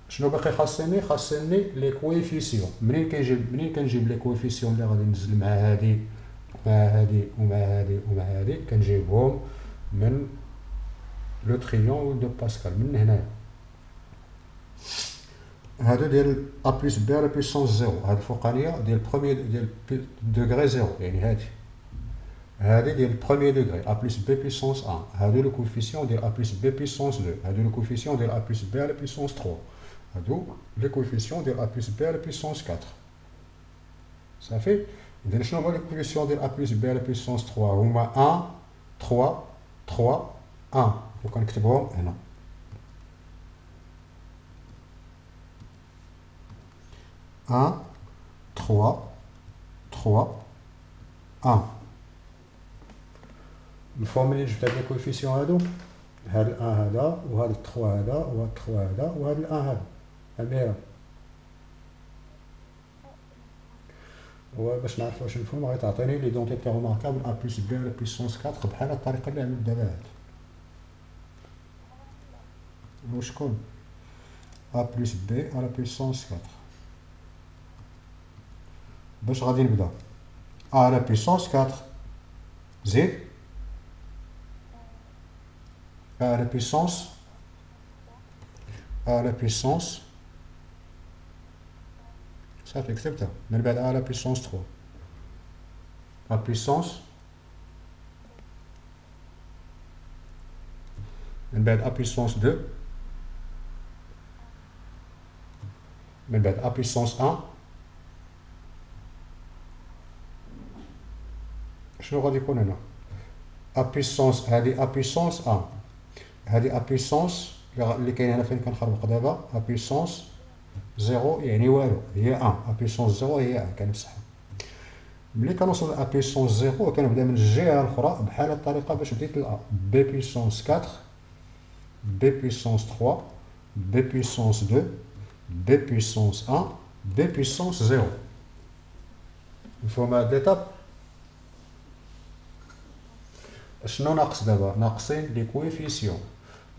شنو باقي خاصني لي كويفيسيون منين كنجيب لي كويفيسيون اللي غادي ننزل مع هادي مع هادي ومع هادي ومع هادي كنجيبهم من لو تريونغل دو باسكال من هنايا هادو ديال ا بلس بي على بيسونس 0 هاد الفوقانيه ديال بروميير ديال دوغري 0 يعني هادي ديال بروميير دوغري ا بلس بي بيسونس 1 هادو لو كوفيسيون ديال ا بلس بي بيسونس 2 هادو لو كوفيسيون ديال ا بلس بي على بيسونس 3 هادو لي كوفيسيون ديال ا بلس بي على بيسونس 4 صافي إذا شنو هما لي كوفيسيون ديال ا بلس بي على بيسونس 3 هما 1 3 3 1 وكنكتبهم هنا 1 3 3 1 نفهم منين جبت هاد لي كوفيسيون هادو هاد ال 1 هذا وهاد ال 3 هذا وهاد ال 3 هذا وهاد ال 1 هذا أميرة هو باش نعرف واش نفهم غادي تعطيني ليدونتيتي روماركابل ا بلس بي على بيسونس 4 بحال الطريقه اللي عملت دابا هاد وشكون ا بلس بي على بيسونس 4 باش غادي نبدا ا على بيسونس 4 زيد ا على بيسونس صافي كتبتها من بعد ا على بيسونس 3 ا بيسونس من بعد ا بيسونس 2 من بعد ا بيسونس 1 شنو غادي يكون هنا ا بيسونس هادي ا بيسونس 1 هادي ا بيسونس اللي كاين هنا فين كنخربق دابا ا بيسونس 0 يعني والو هي 1 ا بيسونس 0 هي 1 كنمسحها ملي كنوصل ا بيسونس 0 كنبدا من الجهه الاخرى بحال الطريقه باش بديت ل بي بيسونس 4 بي بيسونس 3 بي بيسونس 2 بي بيسونس 1 بي بيسونس 0 مفهوم هاد ليطاب شنو ناقص دابا ناقصين لي كويفيسيون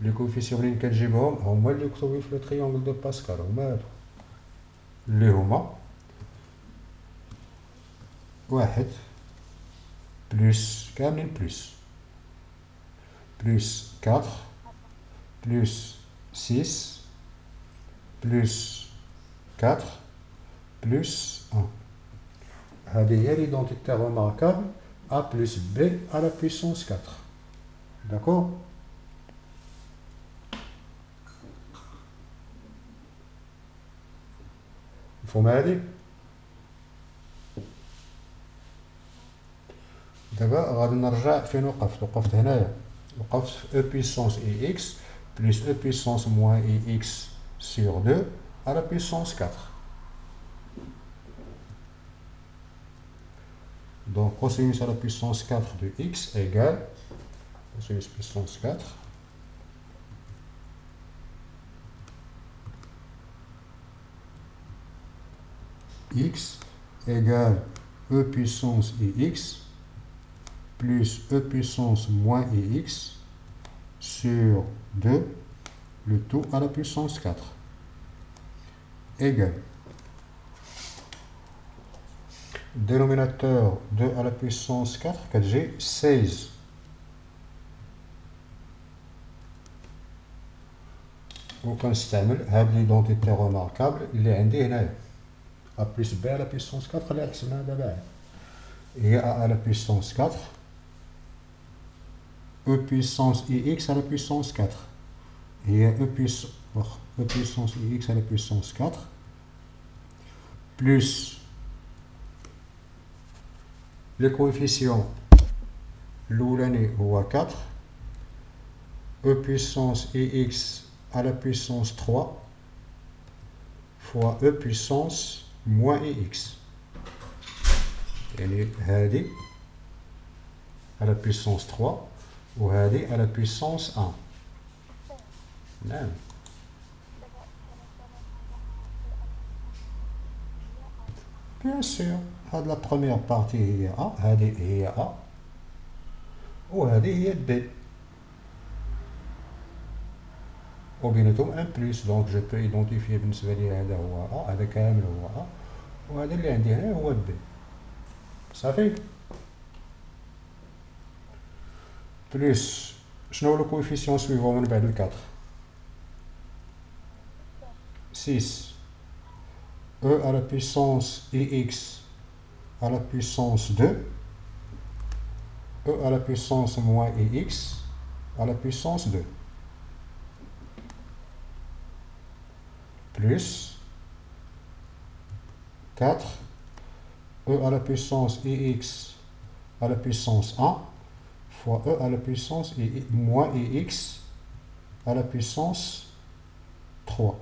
لي كوفيسيون منين كتجيبهم هما اللي مكتوبين في لو تريونغل دو باسكال هما هادو اللي هما 1 بلس كاملين بلس 4 بلس 6 بلس 4 بلس 1 هذه هي ليدونتيتي روماركابل a plus b à la puissance 4 d'accord مفهوم هادي دابا غادي نرجع فين وقفت هنايا وقفت في e puissance e x plus e puissance moins e x sur 2 à la puissance 4 donc cosinus à la puissance 4 de x égale cosinus puissance 4 x égale e puissance ix plus e puissance moins ix sur 2 le tout à la puissance 4 égale dénominateur 2 à la puissance 4 كتجي 16 وكنستعمل هاد ليدونتيتي روماركابل اللي عندي هنايا ا بلس بي على بيسونس 4 اللي حسبناها دابا هي ا على بيسونس 4 او بيسونس اي اكس على بيسونس 4 هي او بيسونس e puissance ix à la puissance 4 plus le coefficient l'oulani هو 4 e puissance ix à la puissance 3 fois e puissance moins ix. يعني هذه à la puissance 3 وهذه à la puissance 1. نعم. Bien sûr, هذه la première partie هي A, هذه هي A وهذه هي B. وبيناتهم 1 plus, donc je peux identifier بالنسبة لي هذا هو A, هذا كامل هو A وهذا اللي عندي هنا هو B. صافي. بلس شنو هو لو كويفيسيون سويفون من بعد الكاتر؟ 6 e à la puissance ix à la puissance 2 e à la puissance moins ix à la puissance 2 plus 4 e à la puissance ix à la puissance 1 fois e à la puissance moins ix à la puissance 3.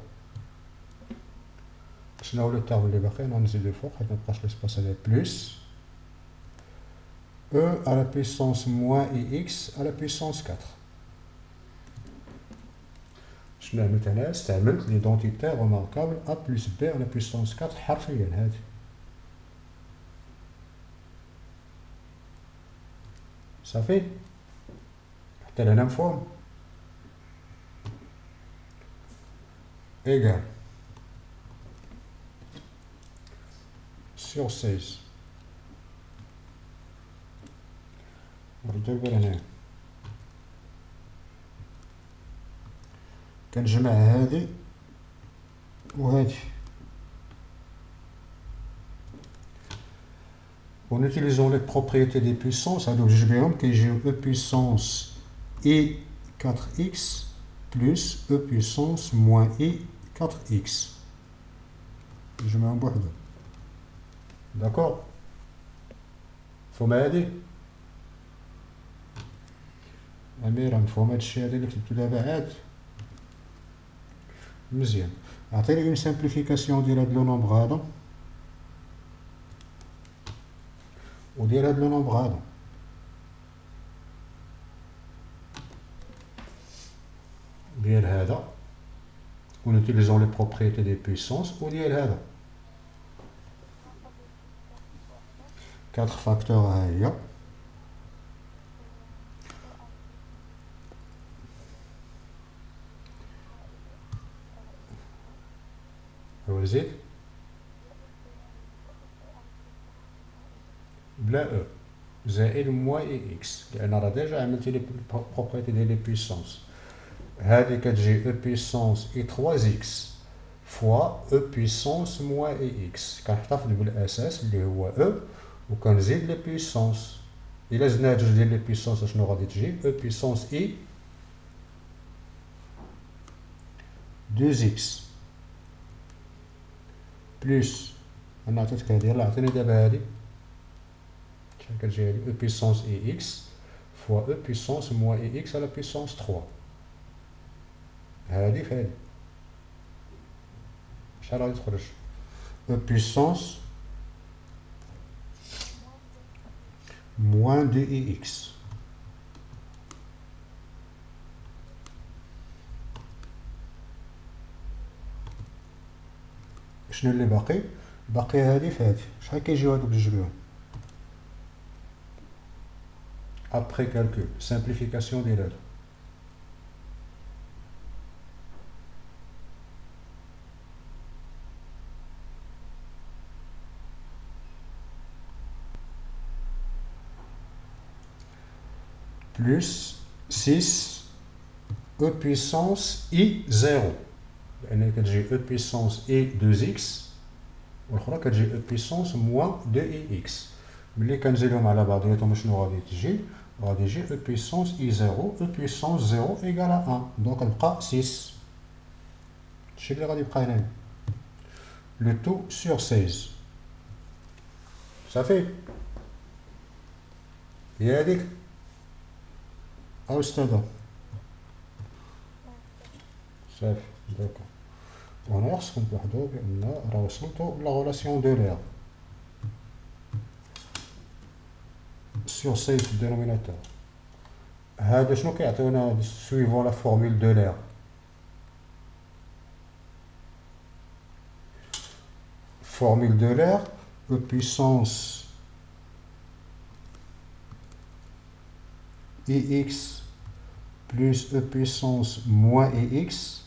شنو هو لو تيرم اللي باقي نزيدو فوق حيت مبقاش ليسباس هذا بلس e à la puissance moins ix à la puissance 4. شنو عملت هنا؟ استعملت ليدونتيتي روماركابل a plus b à la puissance 4 حرفيا هذه. صافي. حتى لهنا مفهوم. égal sur 16. نردو لبال هنايا. كنجمع هادي وهادي en utilisant les propriétés des puissances. هادو جوج بهم كيجيو e puissance i 4x plus e puissance moins i 4x. نجمعهم بوحدهم. داكور. مفهوم هادي؟ أميرة مفهوم هادشي هذا اللي كتبتو دابا عاد؟ مزيان. عطيني اون سامبليفيكاسيون ديال هاد لو نومبغ هذا وديال هاد لو نومبغ هذا. ديال هذا en utilisant les propriétés des puissances وديال هذا. 4 فاكتور ها هي. وزيد بلا او زائد موان اي اكس لان راه ديجا عملتي لي بروبريتي ديال لي بويسونس. هادي كتجي او بويسونس اي 3 اكس فوا او بويسونس موان اي اكس. كنحتفظ بالاساس اللي هو او وكنزيد لي بويسونس. الا زدنا جوج ديال لي بويسونس شنو غادي تجي؟ او بويسونس اي 2 اكس بلس انا عطيتك هادي. يلاه عطيني دابا هادي شحال كتجي هادي او بويسونس اي اكس فوا او بويسونس موان اي اكس على بويسونس 3. هادي في هادي شحال غادي تخرج؟ او بويسونس موان 2 اي اكس. شنو اللي باقي؟ باقي هادي في هادي. شحال كيجيو هادوك جوج بهم؟ ابخي كالكول سامبليفيكاسيون ديال هادو plus 6 e puissance i 0 لأن كتجي e puissance i 2x والأخرى كتجي e puissance moins 2ix. ملي كنزيدهم على بعضياتهم شنو غادي تجي؟ غادي يجي e puissance i 0 e puissance 0 égale à 1 دونك تبقى 6. هادشي اللي غادي يبقى هنايا لو تو سور 16 صافي هي هاديك او استاذه صافي داكوغ وهنا خصكم تلاحظوا بان راه وصلتو لا غولاسيون دو لير سور 16 في الدينوميناتور هذا شنو كيعطيونا سويفون لا فورمول دو لير formule de l'air e puissance ix plus e puissance moins ix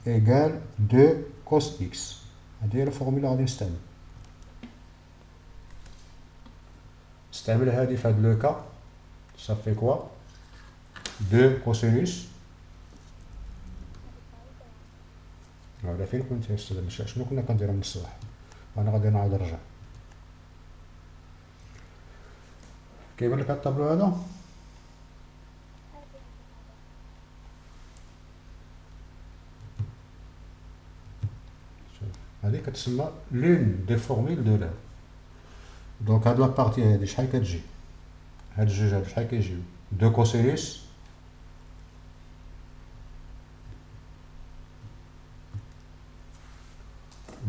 égale 2 cos x. هذه هي الفورمولا غادي نستعمل. نستعمل هذه في هذا لو كا ça fait quoi 2 cosinus ولا فين كنت يا استاذ مشى شنو كنا كنديرو من الصباح انا غادي نعاود نرجع كيبان لك هاد الطابلو هذا هذه كتسمى لون دي فورمول دو لير دونك هاد لابارتي هادي شحال كتجي هاد الجوج هادو شحال كيجيو 2 كوسينوس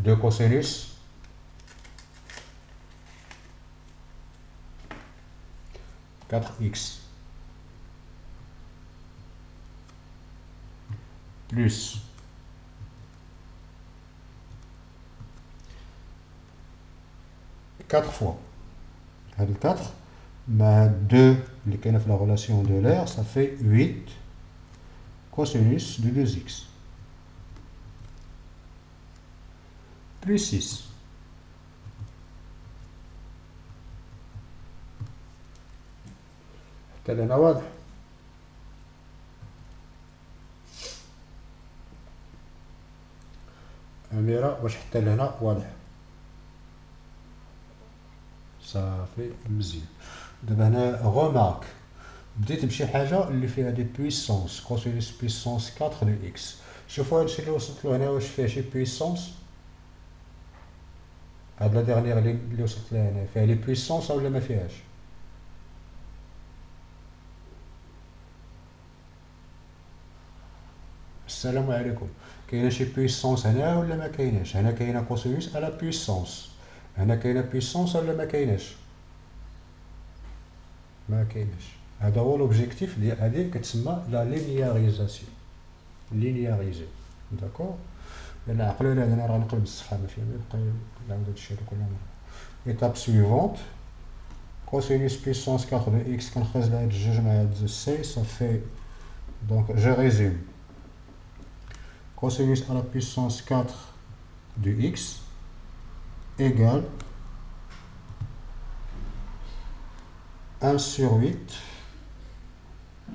دو كوسينوس 4x plus 4 fois هاد 4 مع 2 اللي كاينه في لا غولاسيون دو لير ça fait 8 cosinus de 2x plus 6 حتى لهنا واضح أميرة واش حتى لهنا واضح صافي مزيان دابا هنا غومارك بديت بشي حاجه اللي فيها دي بويسونس كوسينوس بويسونس 4 دو اكس شوفوا هادشي اللي وصلت له هنا واش فيه شي بويسونس هاد لا ديرنيير اللي وصلت لها هنا فيها لي بويسونس ولا ما فيهاش السلام عليكم كاينه شي بويسونس هنا ولا ما كايناش هنا كاينه كوسينوس على بويسونس هنا كاينه بويسونس ولا ما كايناش ما كايناش هذا هو لوبجيكتيف ديال هذه كتسمى لا لينياريزاسيون لينياريزي داكوغ لان عقلوا لي انا راه نقلب الصفحه ما فيها ما يبقى نعاود هادشي كل مره ايتاب سويفونت كوسينوس بويسونس 4 دو اكس كنخرج لهاد الجوج مع هاد سي صافي دونك جو ريزوم cosinus à la puissance 4 de x égale 1 sur 8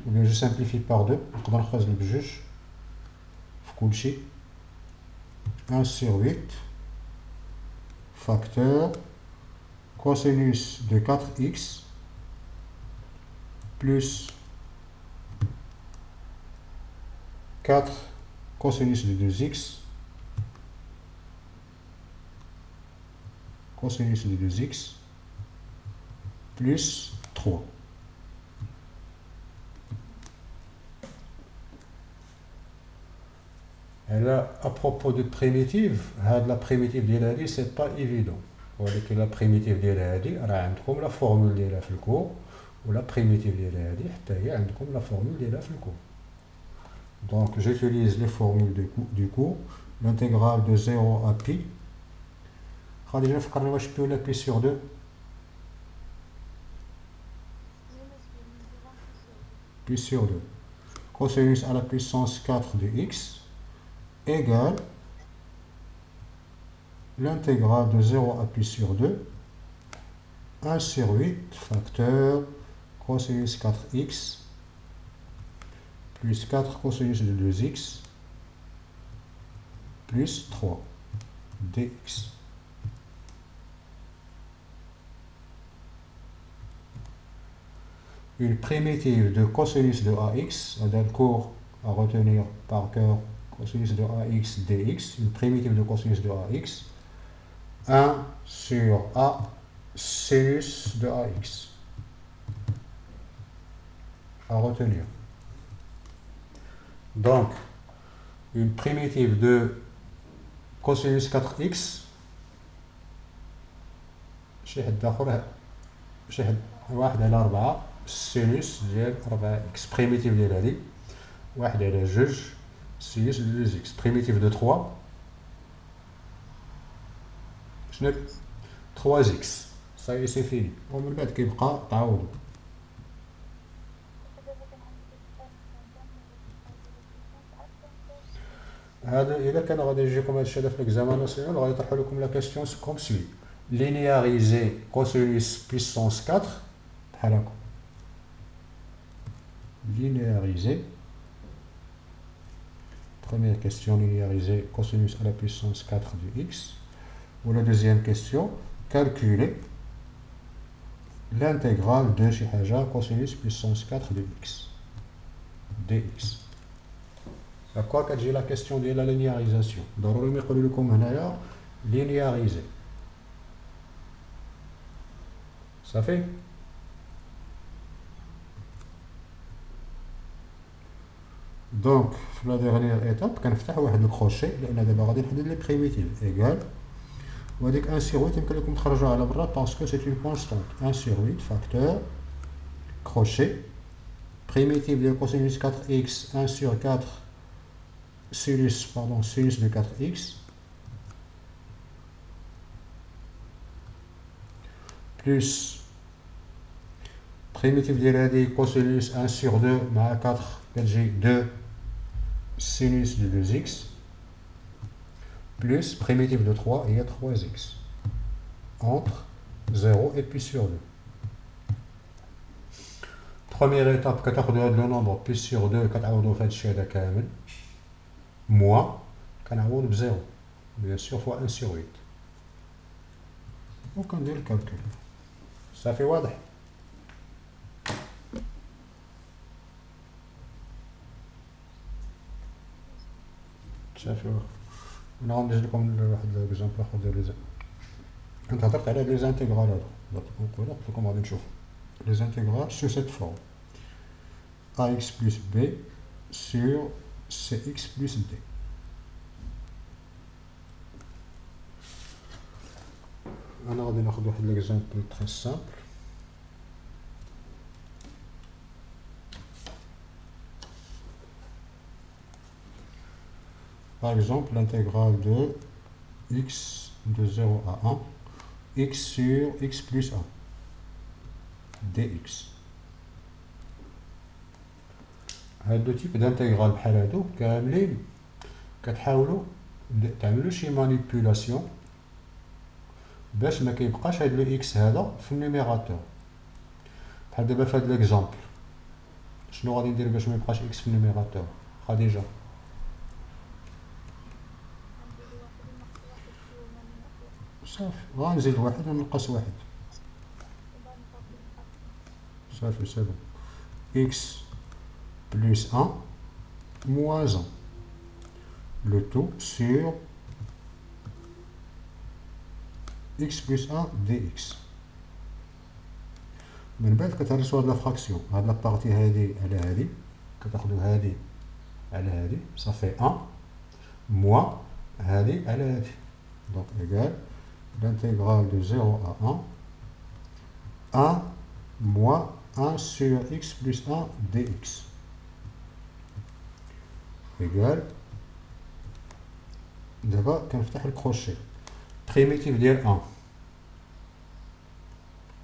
ou bien je simplifie par 2 نقدر نخرج بجوج في كلشي 1 sur 8 facteur cosinus de 4x plus 4 cosinus de 2x cosinus de 2x plus 3 et là à propos de primitive la primitive ديال هادي c'est pas évident ولكن la primitive ديال هادي راه عندكم لا فورمول ديالها في الكور ولا primitive ديال هادي حتى هي عندكم لا فورمول ديالها في الكور. Donc j'utilise les formules du cours, l'intégrale de 0 à pi. خلينا نفكرنا واش بي ولا بي سور 2 pi sur 2 cosinus à la puissance 4 de x égale l'intégrale de 0 à pi sur 2 1 sur 8 facteur cosinus 4x plus 4 cosinus de 2x plus 3 dx. Une primitive de cosinus de ax, le cours à retenir par cœur cosinus de ax dx, une primitive de cosinus de ax, 1 sur a sinus de ax. À retenir. Donc, une primitive de cosinus 4x, شي حد اخر شي حد 1 على 4 سينوس ديال 4x بريميتيف ديال هادي 1 على 2 سينوس ديال 2x بريميتيف دو 3 شنو 3x صاي سي فيني ومن بعد كيبقى تعوض. هذا الا كان غادي يجيكم هادشي هذا في ليكزامان ناسيونال غادي يطرحوا لكم لا كيسيون كوم سوي linéariser cosinus puissance 4 بحال هكا linéariser première question linéariser cosinus à la puissance 4 de x ou la deuxième question calculer l'intégrale de شي حاجة cosinus puissance 4 de x dx. D'accord, كتجي la question ديال la linéarisation ضروري ما يقولوا لكم هنايا linéariser. Ça fait. Donc, la dernière étape, كنفتح واحد الكروشي لأن دابا غادي نحدد لي بريميتيف إيكال وهاديك 1 sur 8 يمكن لكم تخرجوها على برا باسكو سي اون كونستانت 1 sur 8 فاكتور كروشي primitive ديال cosinus 4x 1 sur 4 sinus de 4x plus primitive ديال هادي cosinus 1 sur 2 مع 4 كتجي 2 sinus de 2x plus primitive de 3 هي 3x entre 0 et pi sur 2. Première étape كتاخدو هاد لو نومبر بي sur 2 كتعوضو في هادشي هذا كامل موا كنعوض بزيرو بيان سور فوا 1 sur 8 وكندير الكالكول صافي واضح. شافوا انا غندير لكم واحد ليكزامبل اخر ديال لي كنت هضرت على لي زانتيغرال هذا نقول لكم غادي نشوف لي زانتيغرال سو سيت فورم ax plus b sur cx plus d. انا غادي ناخذ واحد ليكزامبل تري سامبل. Par exemple, l'intégrale de x de 0 à 1, x sur x plus 1, dx. هادو تيب دانتيغرال بحال هادو كاملين كتحاولوا تعملوا شي مانيبيولاسيون باش ما كيبقاش هاد لو اكس هذا في النيميراتور. بحال دابا في هاد ليكزامبل شنو غادي ندير باش ما يبقاش اكس في النيميراتور؟ خديجه صافي غنزيد واحد ونقص واحد صافي سي بون اكس plus 1 moins 1 le tout sur x plus 1 dx. من بعد كتهرسوا هاد لا فراكسيون هاد لا بارتي هادي على هادي كتاخدو هادي على هادي صافي 1 موان هادي على هادي دونك ايكال l'intégrale de 0 à 1 1 moins 1 sur x plus 1 dx égal دابا كنفتح الكروشي بريميتيف ديال 1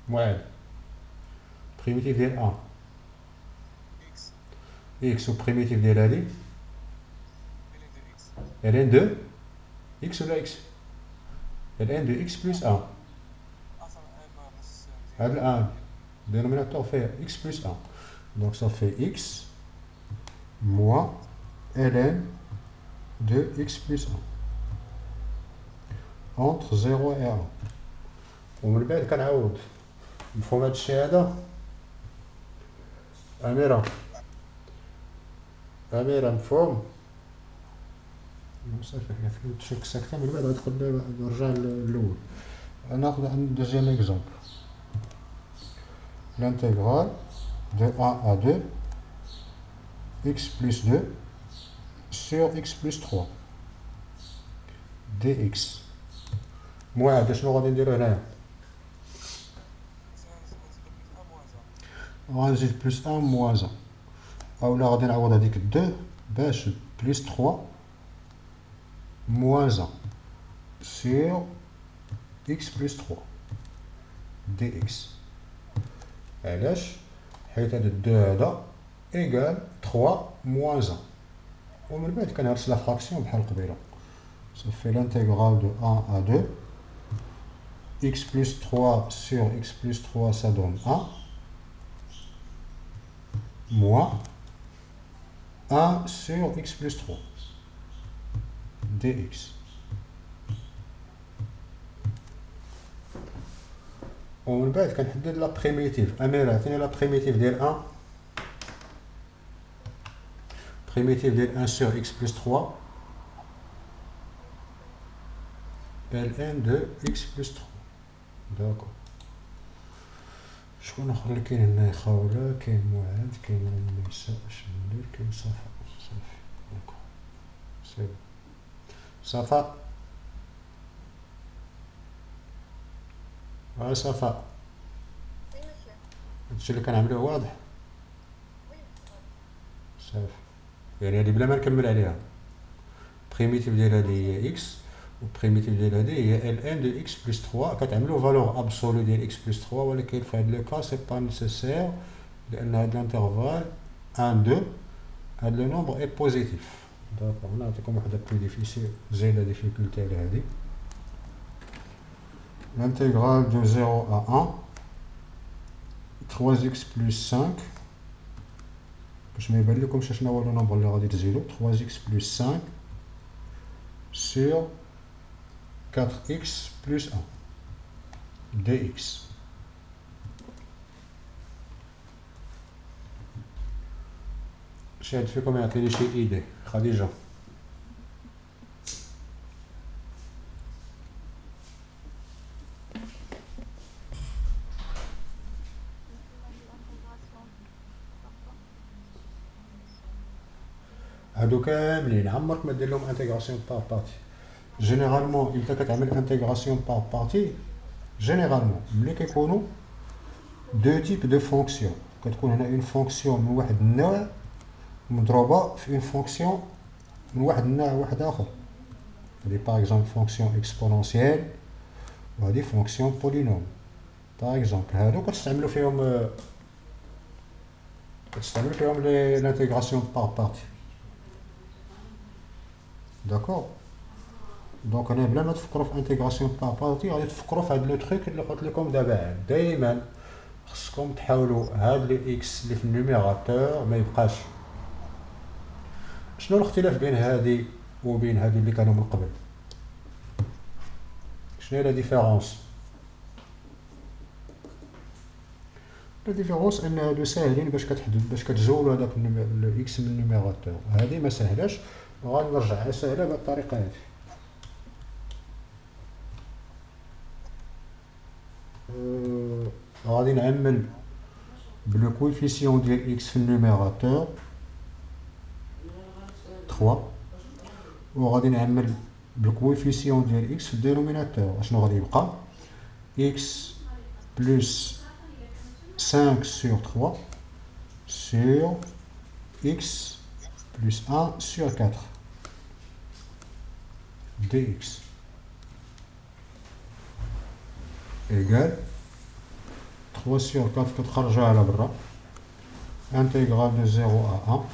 واعد بريميتيف ديال 1 اكس و بريميتيف ديال هادي ln de x ولا x ln de x plus 1 هاد ال 1 dénominateur fait x plus 1 donc ça fait x moins ln de x plus 1 entre 0 et 1 ومن بعد كنعاود مفهوم هاد الشي هذا. أميرة مفهوم صافي حنا في التشيك ساكته من بعد غندخل نرجع للاول. ناخذ un deuxième exemple. L'intégrale de 1 à 2 x plus 2 sur x plus 3 dx. موعد شنو غادي نديرو هنايا؟ غنزيد بلس 1 موان 1 اولا غادي نعوض هذيك 2 باش بلس 3 موان 1 sur x plus 3 dx. علاش؟ حيت هاد 2 هذا ايكال 3 موان 1 ومن بعد كنهرس لا فراكسيون بحال قبيله. صافي l'intégrale de 1 à 2 x plus 3 sur x plus 3 ça donne 1 moins 1 sur x plus 3 dx. ومن بعد كنحدد لا بريميتيف. امير عطيني لا بريميتيف ديال 1. بريميتيف ديال 1 sur x plus 3 ln de x plus 3. داكور. شكون اخر اللي كاين هنا؟ خاوله، كاين معاذ، كاين ميساء، اش ندير؟ كاين صفاء. صافي داكور سي صفاء. صفاء هادشي اللي كنعملوه واضح؟ صافي يعني هادي بلا ما نكمل عليها. بريميتيف ديال هادي هي اكس والبريميتيف ديال هادي هي ال ان دو اكس بلس 3. كتعملو فالور ابسولو ديال اكس بلس 3 ولكن في هاد لو كا سي با نيسيسير لان هاد الانترفال 1 2 هاد لو نومبر اي بوزيتيف. داكوغ نعطيكم وحده بلو ديفيسيل زايده ديفيكولتي على هادي. L'intégrale de 0 à 1 3x plus 5 باش ما يبان لكمش شنو هو لو نومبر اللي غادي تزيدو 3x plus 5 sur 4x plus 1 dx. شاهد فيكم يعطيني شي ايدي. خديجة هادو كاملين عمرك ما دير لهم انتيغراسيون بار بارتي. جينيرالمون امتى كتعمل انتيغراسيون بار بارتي؟ جينيرالمون ملي كيكونوا دو تيب دو فونكسيون. كتكون هنا اون فونكسيون من واحد النوع مضروبه في اون فونكسيون من واحد النوع واحد اخر. هادي باغ اكزومبل فونكسيون اكسبونونسيال وهادي فونكسيون بولينوم باغ اكزومبل. هادو كتستعملوا فيهم لانتيغراسيون بار بارتي. داكوغ. دونك هنا بلا ما تفكروا في انتيغراسيون بار بارتي غادي تفكروا في هاد لو تروك اللي قلت لكم دابا. دائما خصكم تحاولوا هاد لي اكس اللي في النيميراتور ما يبقاش. شنو الاختلاف بين هادي وبين هادو اللي كانوا من قبل؟ شنو هي لا ديفيرونس؟ لا ديفيرونس ان هادو ساهلين باش كتحدد باش كتزولوا هذاك الاكس من النيميراتور. هادي ما ساهلاش وغادي نرجعها ساهله بهاد الطريقه هادي. غادي نعمل بلو كويفيسيون ديال اكس في النيميراتور 3 وغادي نعمل بالكويفيسيون ديال اكس في الدينوميناتور. اشنو غادي يبقى؟ اكس بلس 5 sur 3 sur x plus 1 sur 4 dx égale 3 sur 4 كتخرجها على برا. intégrale de 0 à 1.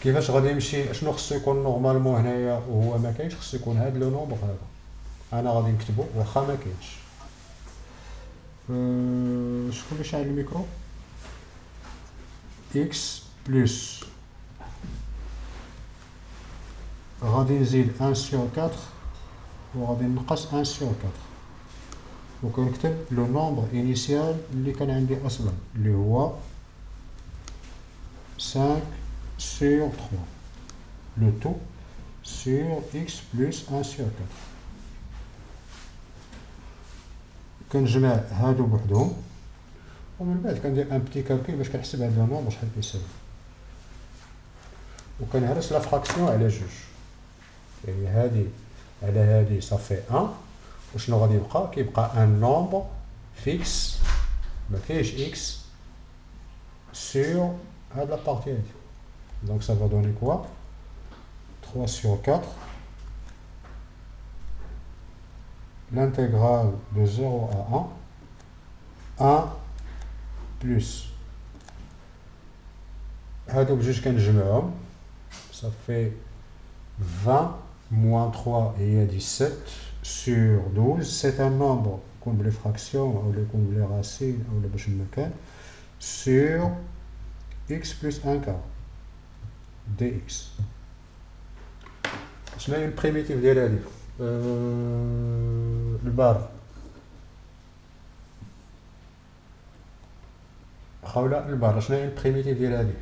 كيفاش غادي يمشي؟ شنو خصو يكون نورمالمون هنايا وهو ما كاينش؟ خصو يكون هاد لو نومبر هذا. انا غادي نكتبو واخا ما كاينش. شكون اللي شاعل الميكرو؟ اكس بلس غادي نزيد 1 sur 4 وغادي نقص 1 sur 4 وكنكتب لو نومبر انيسيال اللي كان عندي اصلا اللي هو 5 sur 3. le tout sur x plus 1 sur 4. كنجمع هادو بوحدهم ومن بعد كندير ان بتي كالكول باش كنحسب هاد لو نومبر شحال كيساوي وكنهرس لا فراكسيون على جوج يعني هادي على هادي صافي 1 وشنو غادي يبقى كيبقى ان نومبر فيكس ما كاينش اكس sur هاد لا بارتي هادي donc ça va donner quoi 3 sur 4 l'intégrale de 0 à 1 1 plus هادو بجوج كنجمعهم ça fait 20 moins 3 هي 17 sur 12 c'est un nombre يكون بلي فراكسيون او يكون بلي راسين او باش ما كان sur x plus 1 quart dx شنو هي البريميتيف ديال هادي البار خاوله البار شنو هي البريميتيف ديال هادي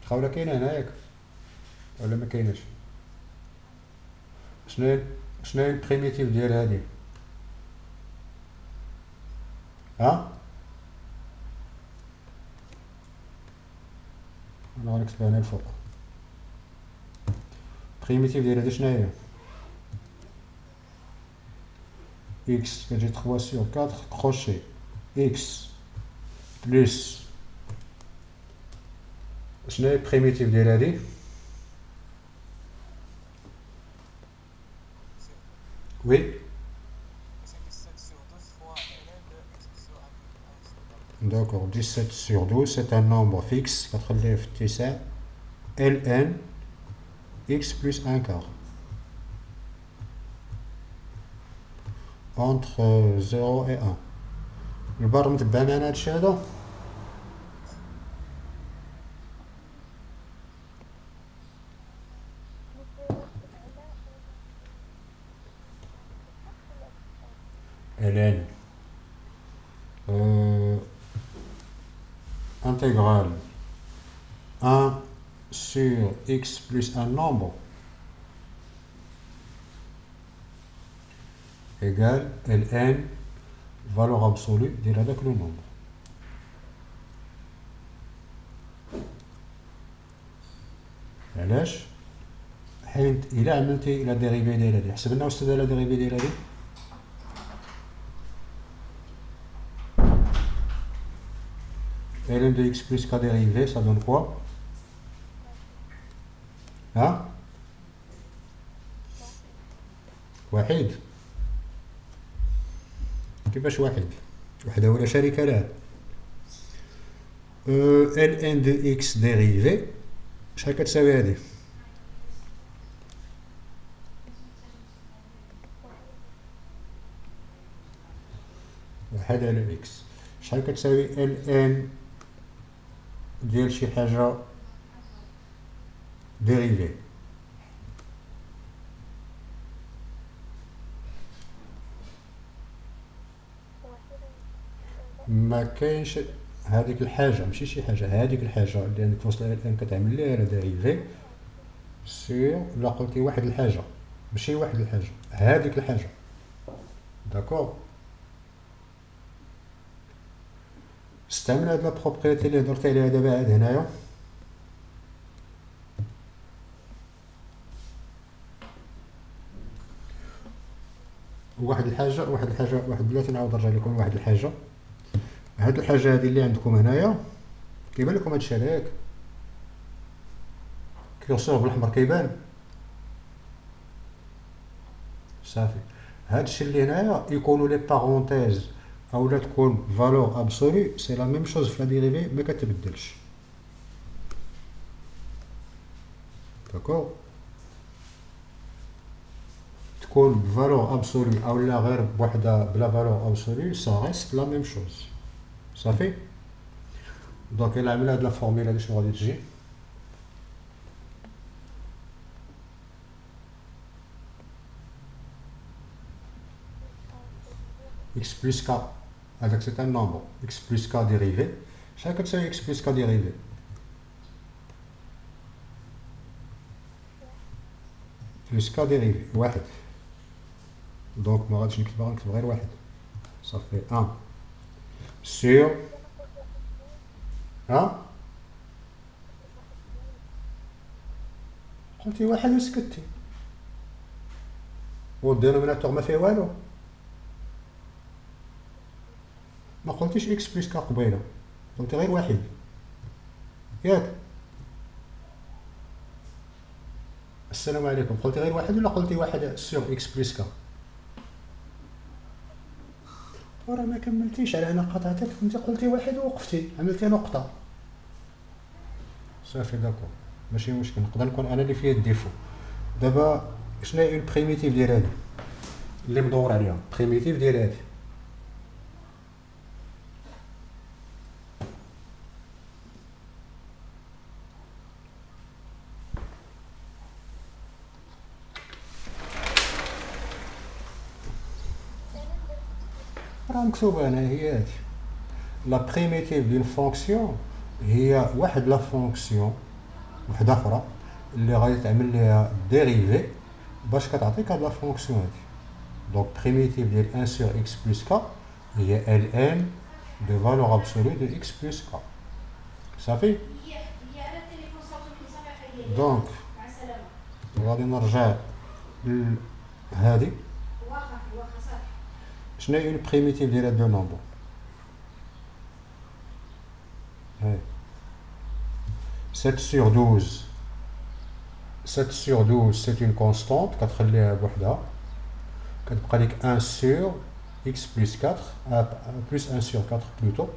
خاوله كاينه هنا ياك ولا ما كايناش شنو هي البريميتيف ديال هادي ها انا غنكتبها هنا الفوق بريميتيف ديال هادي شنو هي x كتجي 3 sur 4 crochet x plus شنو هي البريميتيف ديال هادي وي d'accord 17 sur 12 c'est un nombre fixe كتخليه في الاتساع ln x plus 1 quart entre 0 et 1 البار متبع معنا هادشي هذا ln intégrale 1 sur x plus un nombre égale ln valeur absolue ديال هذاك لو نومبر علاش حيت الا عملتي لا ديريفي ديال هادي حسب لنا واش لا ديريفي ديال هادي ln de x plus k dérivé ça donne quoi ها واحد كيفاش واحد وحده ولا شريكه لها ln de x dérivé شحال كتساوي هذه واحد على x شحال كتساوي ln ديال شي حاجه dérivé ما كاينش هذيك الحاجه ماشي شي حاجه هذيك الحاجه اللي عندك توصل الان كتعمل ليها لا ديريفي سير لا قلتي واحد الحاجه ماشي واحد الحاجه هذيك الحاجه داكور استعمل هاد لا بروبريتي اللي درت عليها دابا عاد هنايا واحد بلاتي نعاود نرجع لكم واحد الحاجه هاد الحاجه هادي اللي عندكم هنايا كيبان لكم هادشي هذا ياك كيرسور بالاحمر كيبان صافي هادشي اللي هنايا يكونوا لي بارونتيز اولا تكون فالور ابسولو سي لا ميم شوز في لا ديريفي ما كتبدلش داكور تكون فالور ابسولو اولا غير بوحده بلا فالور ابسولو سا ريست لا ميم شوز صافي دونك الا عملنا هاد لا فورميلا هادي شنو غادي تجي x plus k هذاك سي ان نومبر x plus k dérivé شحال كتساوي x plus k dérivé plus k dérivé واحد. Donc ما غاديش نكتبها غنكتب غير واحد. Ça fait 1 sur قلتي واحد وسكتي والدينوميناتور ما فيه والو. ما قلتيش اكس بلس كا قبيله، قلتي غير واحد ياك. السلام عليكم، قلتي غير واحد ولا قلتي واحد سور اكس بلس كا؟ وراه ما كملتيش، على انا قطعتك، انت قلتي واحد ووقفتي عملتي نقطه. صافي داكور ماشي مشكل، نقدر نكون انا اللي فيا الديفو. دابا شنو هي اون بريميتيف ديال هادي اللي مدور عليها؟ بريميتيف ديال هادي راه مكتوبه هنا، هي هادي. لا بريميتيف ديال فونكسيون هي واحد لا فونكسيون وحده اخرى اللي غادي تعمل ليها ديريفي باش كتعطيك هاد لا فونكسيون هادي. دونك بريميتيف ديال 1 sur x plus k هي ln de valeur absolue de x plus k. صافي. دونك غادي نرجع لهادي. شنو هي البريميتيف ديال هاد لو نومبر؟ هاي 7 sur 12. 7 sur 12 c'est une constante كتخليها بوحدها، كتبقى لك 1 sur x plus 4 plus 1 sur 4 plutôt.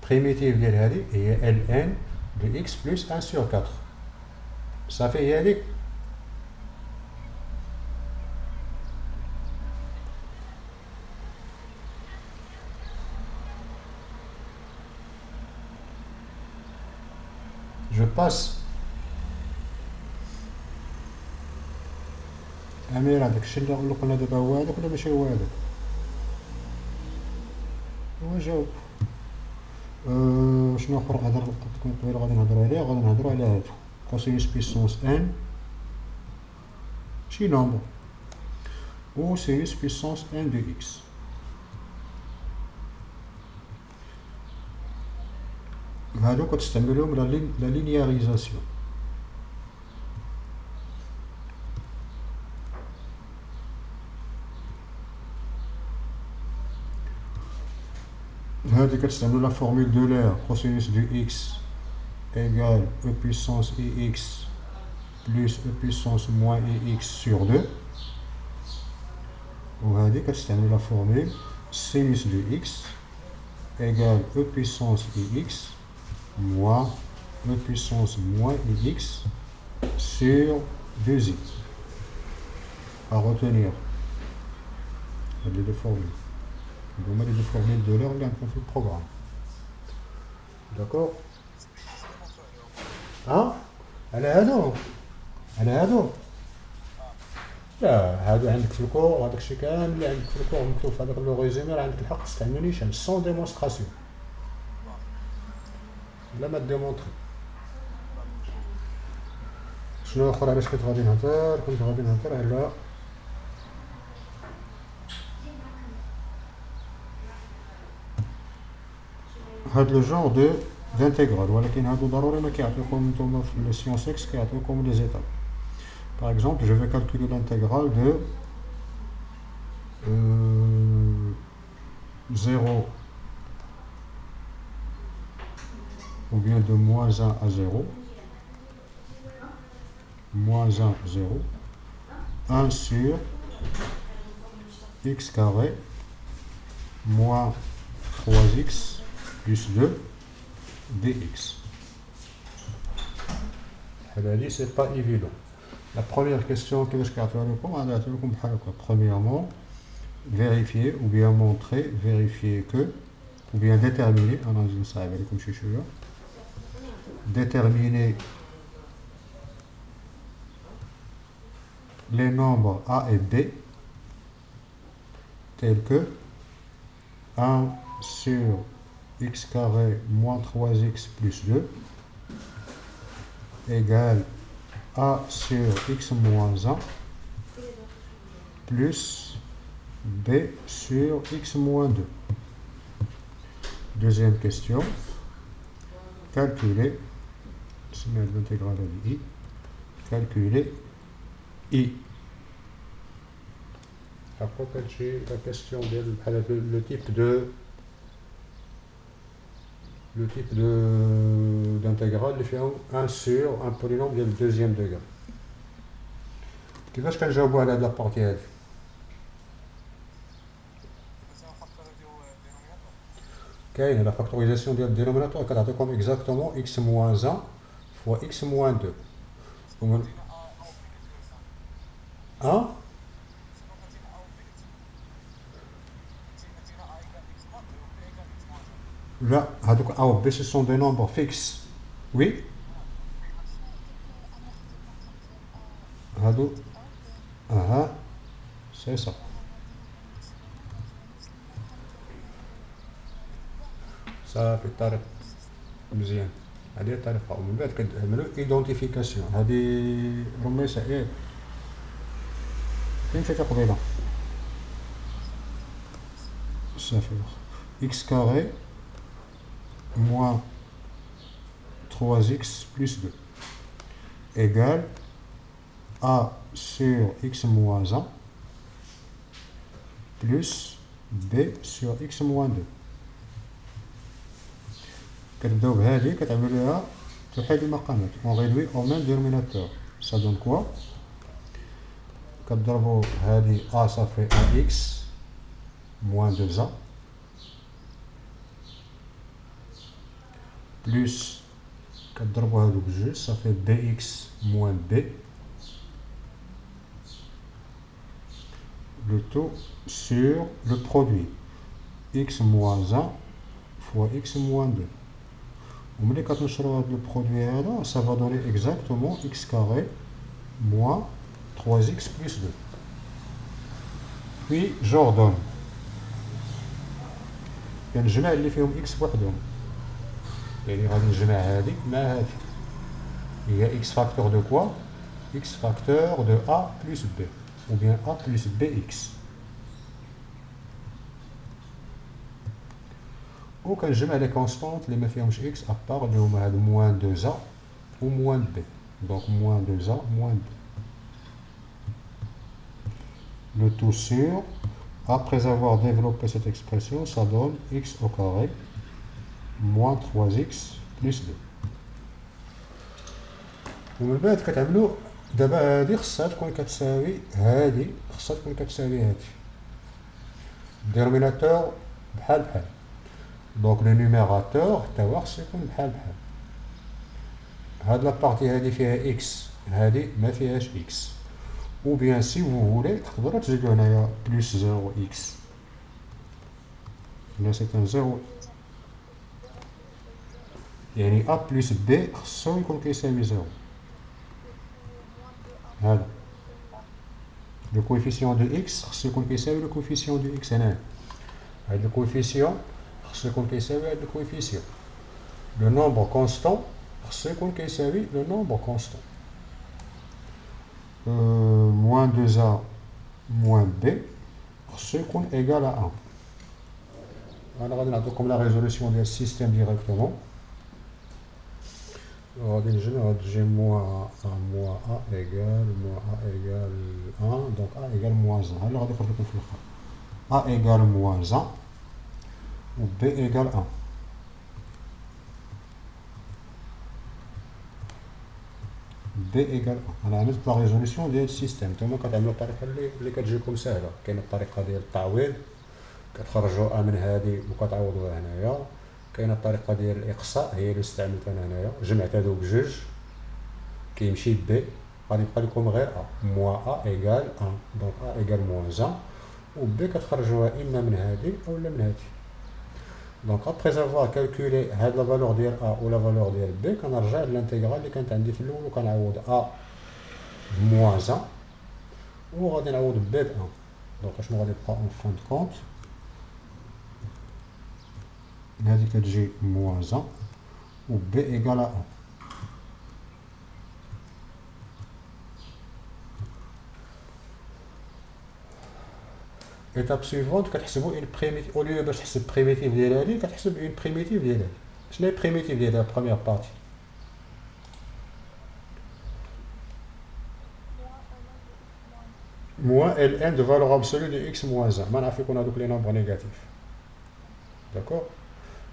بريميتيف ديال هادي هي ln de x plus 1 sur 4. صافي هي هاديك. Je passe. أميرة داكشي اللي قلنا دابا هو هذاك ولا ماشي هو هذاك؟ هو جاوب. شنو اخر تكون طويله غادي نهضروا عليه؟ غادي نهضروا على هادو كوسينوس بيسونس ان شي نومبر و سينوس بيسونس ان دو اكس. هادو كتستعملوهم لا لينياريزاسيون. هادي كتستعملو لا فورمول دو لير كوسينوس دو اكس égale e puissance ix plus e puissance moins ix sur 2. وهادي كتستعمل لا فورمول sinus de x égale e puissance ix moins e puissance moins ix sur 2i. À retenir les deux formules. Donc les deux formules de l'heure اللي عندكم في البروغرام. D'accord. على هادو لا، هادو عندك في الكور وهداك الشيء كامل اللي عندك في الكور مكتوب في هذاك لو ريزومي، راه عندك الحق تستعملو نيشان سون ديمونستراسيون بلا ما ديمونطري. شنو اخر علاش كنت غادي نهضر على هاد لو جونغ دو d'intégral، ولكن هادو ضروري ما كيعطيوكم نتوما في لي سيونس اكس، كيعطيوكم لي زيتاب. Par exemple, je vais calculer l'intégrale de 0 ou bien de moins 1 à 0, moins 1, 0, 1 sur x carré moins 3x plus 2 dx. C'est pas évident. La première question que je vais faire, premièrement, vérifier ou bien montrer, vérifier que, ou bien déterminer, déterminer les nombres a et b tels que 1 sur x carré moins 3x plus 2 égale a sur x moins 1 plus b sur x moins 2. Deuxième question. Calculer, c'est l'intégrale de i, calculer i. Après, j'ai la question le type d'intégrale اللي فيهم 1 sur un polynôme ديال deuxième degré. كيفاش كنجاوبوا على هاد لابارتي هادي؟ كاينه لا فاكتوrisation ديال الدينوميناتور كتعطيكم exactement x moins 1 fois x moins 2. ها؟ لا هادوك A ou B ce sont des nombres fixes. Oui. هادو c'est ça. صافي الطريق مزيان. هادي الطريقة ومن بعد كتعملو ايدونتيفيكاسيون. هادي رميسة ايه فين مشيتي قبيلة؟ صافي x carré moins 3x plus 2 égale a sur x moins 1 plus b sur x moins 2. كتبداو بهذه كتعملوا لها توحيد المقامات. on réduit au même dénominateur. ça donne quoi؟ كتضربوا هذه a ça fait ax moins 2a plus كتضربوا هادو بجوج ça fait bx moins b le tout sur le produit x moins 1 fois x moins 2. وملي كتنشروا هاد البرودوي هذا ça va donner exactement x carré moins 3x plus 2. puis j'ordonne كنجمع اللي فيهم x بوحدهم. يعني غادي نجمع هادي مع هادي هي x facteur de quoi؟ x facteur de a plus b ou bien a plus bx. وكنجمع لي كونستانت اللي ما فيهمش x ابار اللي هما هاد موان 2a و موان b. دونك موان 2a موان b. Le tout sur, après avoir développé cette expression, ça donne x au carré moins 3x plus 2. ومن بعد كتعملوا دابا هادي خصها تكون كتساوي هادي خصها تكون كتساوي هادي. الدينوميناتور بحال بحال. دونك لو نيميراتور حتى هو خصو يكون بحال بحال. هاد لابارتي هادي فيها اكس هادي ما فيهاش اكس. ou bien si vous voulez تقدروا تزيدوا هنايا plus 0x. là c'est un 0 يعني a plus b خصو يكون كيساوي 0. هذا le coefficient de x خصو يكون كيساوي le coefficient de x هنايا. هاد le coefficient خصو يكون كيساوي هاد le coefficient. le nombre constant خصو يكون كيساوي le nombre constant. moins 2a moins b خصو يكون égal à 1. انا غادي نعطيكم لا ريزوليسيون ديال السيستيم ديريكتومون. غادي نجمع هاد جي موان ا موان ا ايكال موان ا ايكال 1 دونك ا ايكال موان 1. ها اللي غادي يخرج لكم في الاخر ا ايكال موان 1 و b ايكال 1. b ايكال 1. انا عملت لا ريزوليسيون ديال السيستيم. نتوما كتعملوا الطريقه اللي كتجيكم سهله. كاينه الطريقه ديال التعويض كتخرجوا ا من هذه وكتعوضوها هنايا. كاينه الطريقه ديال الاقصاء هي اللي استعملت انا هنايا. جمعت هادو بجوج كيمشي ب غادي يبقى لكم غير ا موان ا ايكال 1 دونك ا ايكال موان 1 و ب كتخرجوها اما من هذه اولا من هذه. دونك ابري افوار كالكولي هاد لا فالور ديال ا و لا فالور ديال ب كنرجع للانتيغرال اللي كانت عندي في الاول وكنعوض ا بموان 1 وغادي نعوض ب 1. دونك اشنو غادي يبقى اون فان دو كونت هذه كتجي موان 1 و ب ايكال 1. étape suivante كتحسبوا une primitive au lieu باش تحسب primitive ديال هادي كتحسب une primitive ديال هادي. شنو هي primitive ديال la première partie moins ln de valeur absolue de x moins 1 ما نعرف يكون هذوك لي nombres négatifs. D'accord.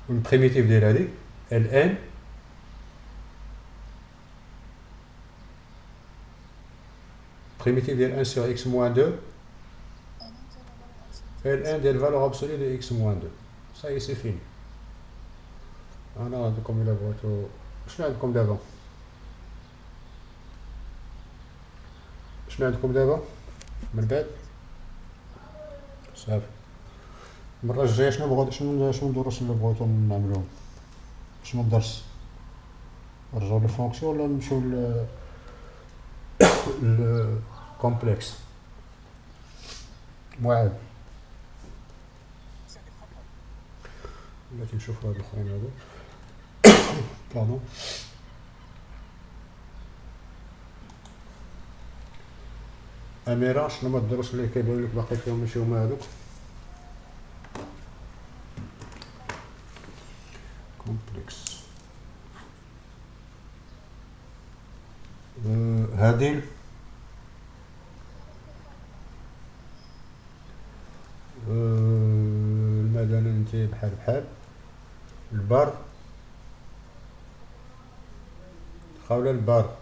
Une primitive ديال هادي ln primitive ديال 1 sur x moins 2 ln ديال valeur absolue de x moins 2. Ça y est, c'est fini. انا عندكم الا بغيتو شنو عندكم دابا من بعد صافي. المره الجايه شنو الدروس اللي بغيتو نعملوهم؟ شنو الدرس؟ نرجعو للفونكسيون ولا نمشيو للكومبلكس؟ معاد بلاتي نشوف هاد الاخرين هادو باردون. اميره شنو هما الدروس اللي كيبانو لك باقي فيهم ماشي هما هادوك؟ كومبلكس هادي المدني انتي بحال البار خاوله البار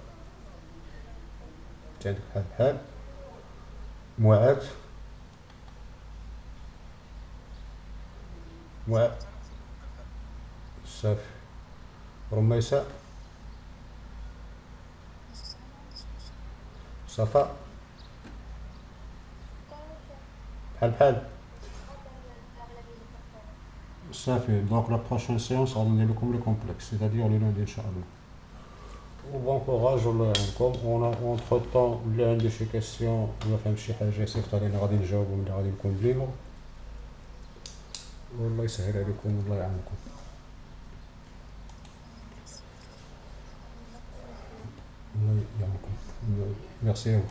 انت عندك بحال معاد صافي. رميسة صفاء بحال صافي. دونك لا بروشين سيونس غادي ندير لكم لي كومبلكس c'est-à-dire le lundi ان شاء الله. وبون كوراج الله يعاونكم. انا اونتر طون اللي عنده شي كاستيون ولا فهم شي حاجه يصيفط علينا غادي نجاوبو ملي غادي نكون بليغ. والله يسهل عليكم والله يعاونكم. الله يعاونكم. ميرسي.